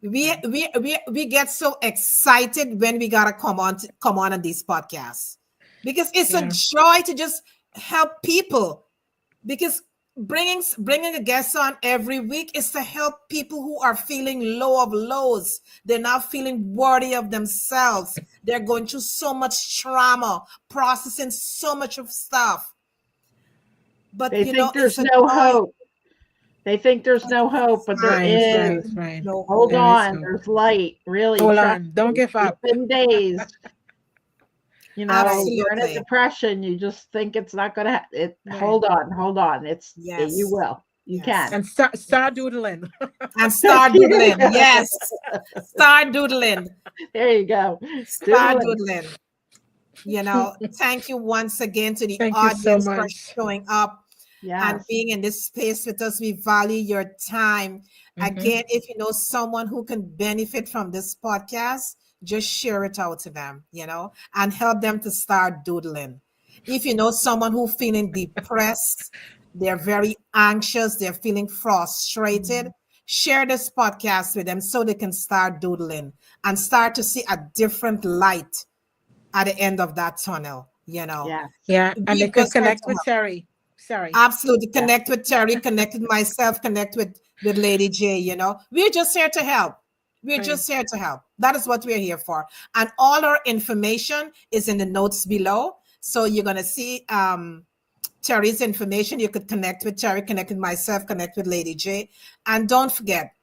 We Right. we get so excited when we gotta come on these podcasts because it's a Yeah. joy to just help people. Because bringing a guest on every week is to help people who are feeling low of lows. They're not feeling worthy of themselves. They're going through so much trauma, processing so much of stuff. But They think it's there's a no joy. hope. They think there's no hope, but there Right. is. Right. Right. No Hold hope. There is on, hope. there's light. Really, Hold trust on. Don't me. give There's up. been days, you're in a Absolutely. depression. You just think it's not going to. Right. Hold on. You Yes. will. You Yes. can. And start doodling. And start doodling. Yes. Start doodling. There you go. Start Doodling. doodling. Thank you once again to the Thank you so audience for much. showing up and Yes. being in this space with us. We value your time. Hmm. Again, if you know someone who can benefit from this podcast, just share it out to them, and help them to start doodling. If you know someone who feeling depressed, they're very anxious, they're feeling frustrated, share this podcast with them so they can start doodling and start to see a different light at the end of that tunnel. Yes. Yeah. And they We could just here connect to with help. Terry. Sorry. Absolutely. Yeah. Connect with Terry, connect with myself, connect with Lady J, We're just here to help. We're Right. just here to help. That is what we're here for. And all our information is in the notes below. So you're gonna see Terry's information. You could connect with Terry, connect with myself, connect with Lady J. And don't forget,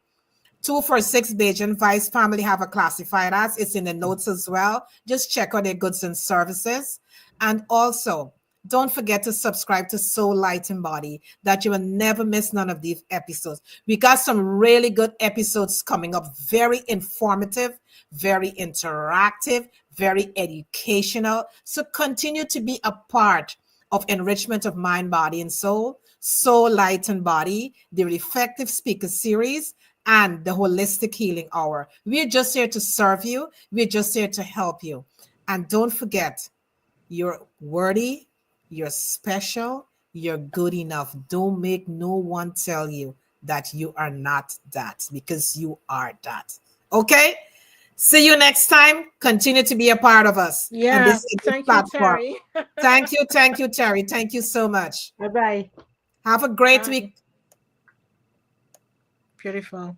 246 Bajan Vice Family have a classified as. It's in the notes as well. Just check out their goods and services. And also, don't forget to subscribe to Soul Light and Body that you will never miss none of these episodes. We got some really good episodes coming up, very informative, very interactive, very educational. So continue to be a part of enrichment of mind, body, and soul, Soul Light and Body, the Reflective Speaker Series, and the Holistic Healing Hour. We're just here to serve you. We're just here to help you. And don't forget, you're worthy, you're special, you're good enough. Don't make no one tell you that you are not that, because you are that. Okay? See you next time. Continue to be a part of us and Yeah. this Thank you, platform. Terry. Thank you, Terry. Thank you so much. Bye bye. Have a great Bye. week. Beautiful.